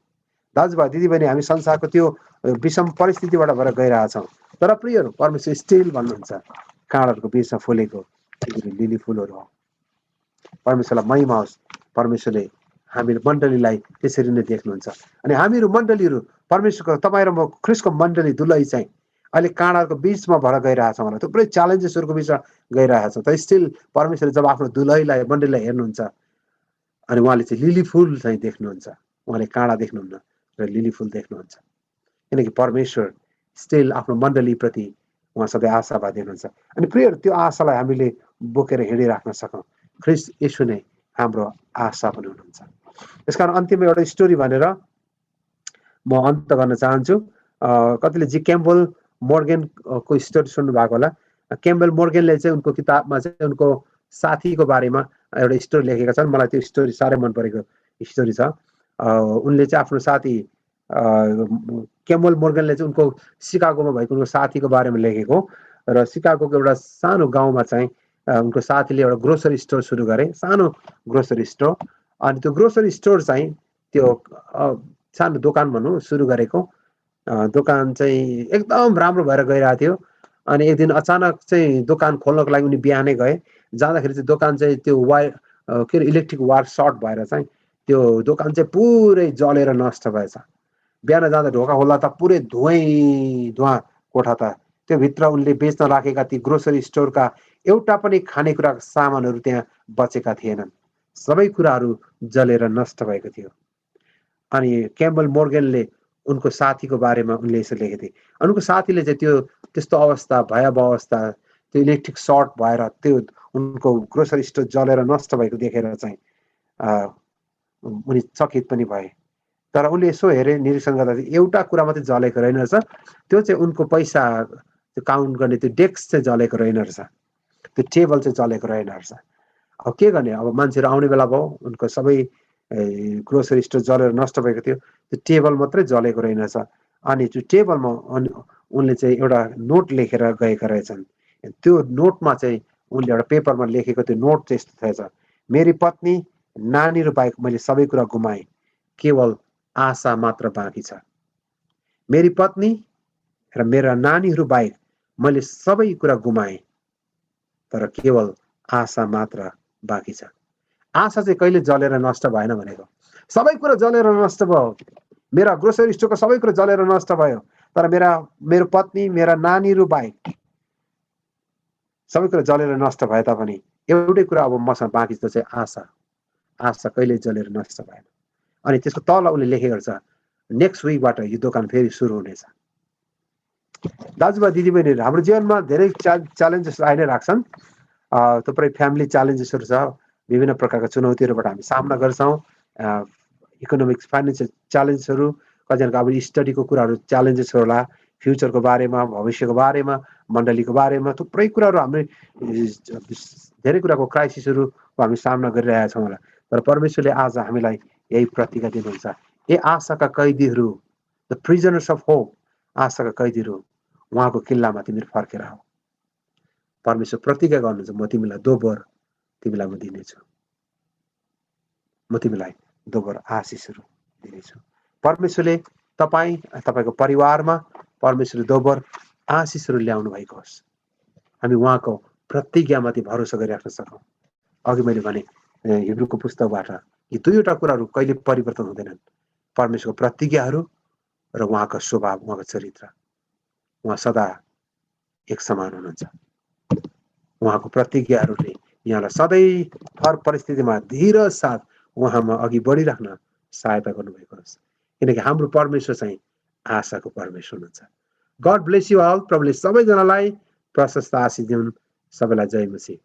दाजुभाइ दिदीबहिनी, हामी संसारको त्यो विषम परिस्थितिबाट भएर गइरहेछौँ, तर प्रियहरू परमेश्वर स्टिल भन्नुहुन्छ काँडहरूको बिचमा फुलेको लिली फुलहरू हो। परमेश्वरलाई महिमा होस्। परमेश्वरले हामीहरू मण्डलीलाई त्यसरी नै देख्नुहुन्छ। अनि हामीहरू मण्डलीहरू परमेश्वरको, तपाईँ र म ख्रिस्टको मण्डली दुलही चाहिँ अहिले काँडाको बिचमा भएर गइरहेछौँ होला, थुप्रै च्यालेन्जेसहरूको बिचमा गइरहेछौँ, तर स्टिल परमेश्वरले जब आफ्नो दुलहीलाई मण्डलीलाई हेर्नुहुन्छ अनि उहाँले चाहिँ लिली फुल चाहिँ देख्नुहुन्छ। उहाँले काँडा देख्नुहुन्न र लिली फुल देख्नुहुन्छ, किनकि परमेश्वर स्टिल आफ्नो मण्डलीप्रति उहाँ सधैँ आशावादी हुनुहुन्छ। अनि प्रियहरू त्यो आशालाई हामीले बोकेर हिँडिराख्न सकौँ। ख्रिस्ट येशू नै हाम्रो आशा पनि हुनुहुन्छ। त्यसकारण अन्तिममा एउटा स्टोरी भनेर म अन्त गर्न चाहन्छु। कतिले जी क्याम्पबेल मोर्गनको स्टोरी सुन्नु भएको होला। क्याम्पबेल मोर्गनले चाहिँ उनको किताबमा चाहिँ उनको साथीको बारेमा एउटा स्टोरी लेखेका छन्। मलाई त्यो स्टोरी साह्रै मन परेको स्टोरी छ। उनले चाहिँ आफ्नो साथी क्याम्पबेल मोर्गनले चाहिँ उनको सिकागोमा भएको उनको साथीको बारेमा लेखेको, र सिकागोको एउटा सानो गाउँमा चाहिँ उनको साथीले एउटा ग्रोसरी स्टोर सुरु गरे, सानो ग्रोसरी स्टोर। अनि त्यो ग्रोसरी स्टोर चाहिँ त्यो सानो दोकान भनौँ सुरु गरेको दोकान चाहिँ एकदम राम्रो भएर गइरहेको थियो। अनि एक दिन अचानक चाहिँ दोकान खोल्नको लागि उनी बिहानै गए, जाँदाखेरि चाहिँ दोकान चाहिँ त्यो वायर के अरे इलेक्ट्रिक वायर सर्ट भएर चाहिँ त्यो दोकान चाहिँ पुरै जलेर नष्ट भएछ। बिहान जाँदा ढोका खोल्दा त पुरै धुवाँ कोठा त। त्यो भित्र उनले बेच्न राखेका ती ग्रोसरी स्टोरका एउटा पनि खानेकुराका सामानहरू त्यहाँ बचेका थिएनन्, सबै कुराहरू जलेर नष्ट भएको थियो। अनि क्याम्पबेल मोर्गनले उनको साथीको बारेमा उनले यसो लेखेको थिए। उनको साथीले चाहिँ त्यो त्यस्तो अवस्था, भयावह अवस्था, त्यो इलेक्ट्रिक सर्ट भएर त्यो उनको ग्रोसरी स्टोर जलेर नष्ट भएको देखेर चाहिँ उनी चकित पनि भए। तर उनले यसो हेरे, निरीक्षण गर्दा एउटा कुरा मात्रै जलेको रहेन रहेछ, त्यो चाहिँ उनको पैसा त्यो काउन्ट गर्ने त्यो डेस्क चाहिँ जलेको रहेन रहेछ, त्यो टेबल चाहिँ जलेको रहेन रहेछ। अब के गर्ने, अब मान्छेहरू आउने बेला भयो, उनको सबै ग्रोसरी स्टोर जलेर नष्ट भएको थियो, त्यो टेबल मात्रै जलेको रहेनछ। अनि त्यो टेबलमा उनले चाहिँ एउटा नोट लेखेर गएका रहेछन्। त्यो नोटमा चाहिँ उनले एउटा पेपरमा लेखेको त्यो नोट चाहिँ यस्तो थिएछ, मेरी पत्नी नानीहरू बाहेक मैले सबै कुरा गुमाएँ, केवल आशा मात्र बाँकी छ। मेरी पत्नी र मेरा नानीहरू बाहेक मैले सबै कुरा गुमाएँ, तर केवल आशा मात्र बाँकी छ। आशा चाहिँ कहिले जलेर नष्ट भएन भनेको। सबै कुरा जलेर नष्ट भयो, मेरा ग्रोसरी स्टोरको सबै कुरा जलेर नष्ट भयो, तर मेरो पत्नी मेरा नानीहरू बाहेक सबै कुरा जलेर नष्ट भए तापनि एउटै कुरा अब मसँग बाँकी छ, चाहिँ आशा। आशा कहिले जलेर नष्ट भएन। अनि त्यसको तल उसले लेखेको छ, नेक्स्ट विकबाट यो दोकान फेरि सुरु हुनेछ। दाजुभाइ दिदीबहिनीहरू, हाम्रो जीवनमा धेरै च्यालेन्जेस आइ नै राख्छन्। थुप्रै फ्यामिली च्यालेन्जेसहरू छ, विभिन्न प्रकारका चुनौतीहरूबाट हामी सामना गर्छौँ। इकोनोमिक्स फाइनेन्सियल च्यालेन्जेसहरू, कतिजनाको अब स्टडीको कुराहरू च्यालेन्जेस होला, फ्युचरको बारेमा, भविष्यको बारेमा, मण्डलीको बारेमा थुप्रै कुराहरू हामी धेरै कुराको क्राइसिसहरू हामी सामना गरिरहेका छौँ होला। तर परमेश्वरले आज हामीलाई यही प्रतिज्ञा दिनुहुन्छ, ए आशाका कैदीहरू, द प्रिजनर्स अफ होप, आशाका कैदीहरू, उहाँको किल्लामा तिमीहरू फर्केर आऊ। परमेश्वर प्रतिज्ञा गर्नुहुन्छ, म तिमीलाई दोबर तिमीलाई म दिनेछु, म तिमीलाई दोबर आशिषहरू दिनेछु। परमेश्वरले तपाईँको परिवारमा परमेश्वरले दोबर आशिषहरू ल्याउनु भएको होस्। हामी उहाँको प्रतिज्ञामाथि भरोसा गरिराख्न सकौँ। अघि मैले भने हिब्रूको पुस्तकबाट यी दुईवटा कुराहरू कहिले परिवर्तन हुँदैनन्, परमेश्वरको प्रतिज्ञाहरू र उहाँको स्वभाव, उहाँको चरित्र। उहाँ सदा एक समान हुनुहुन्छ। उहाँको प्रतिज्ञाहरूले यहाँलाई सधैँ हर परिस्थितिमा धीरज साथ उहाँमा अघि बढिराख्न सहायता गर्नुभएको होस्, किनकि हाम्रो परमेश्वर चाहिँ आशाको परमेश्वर हुनुहुन्छ। God bless you all. प्रभुले सबैजनालाई प्रशस्त आशीष दिउन्। सबैलाई जय मसीह।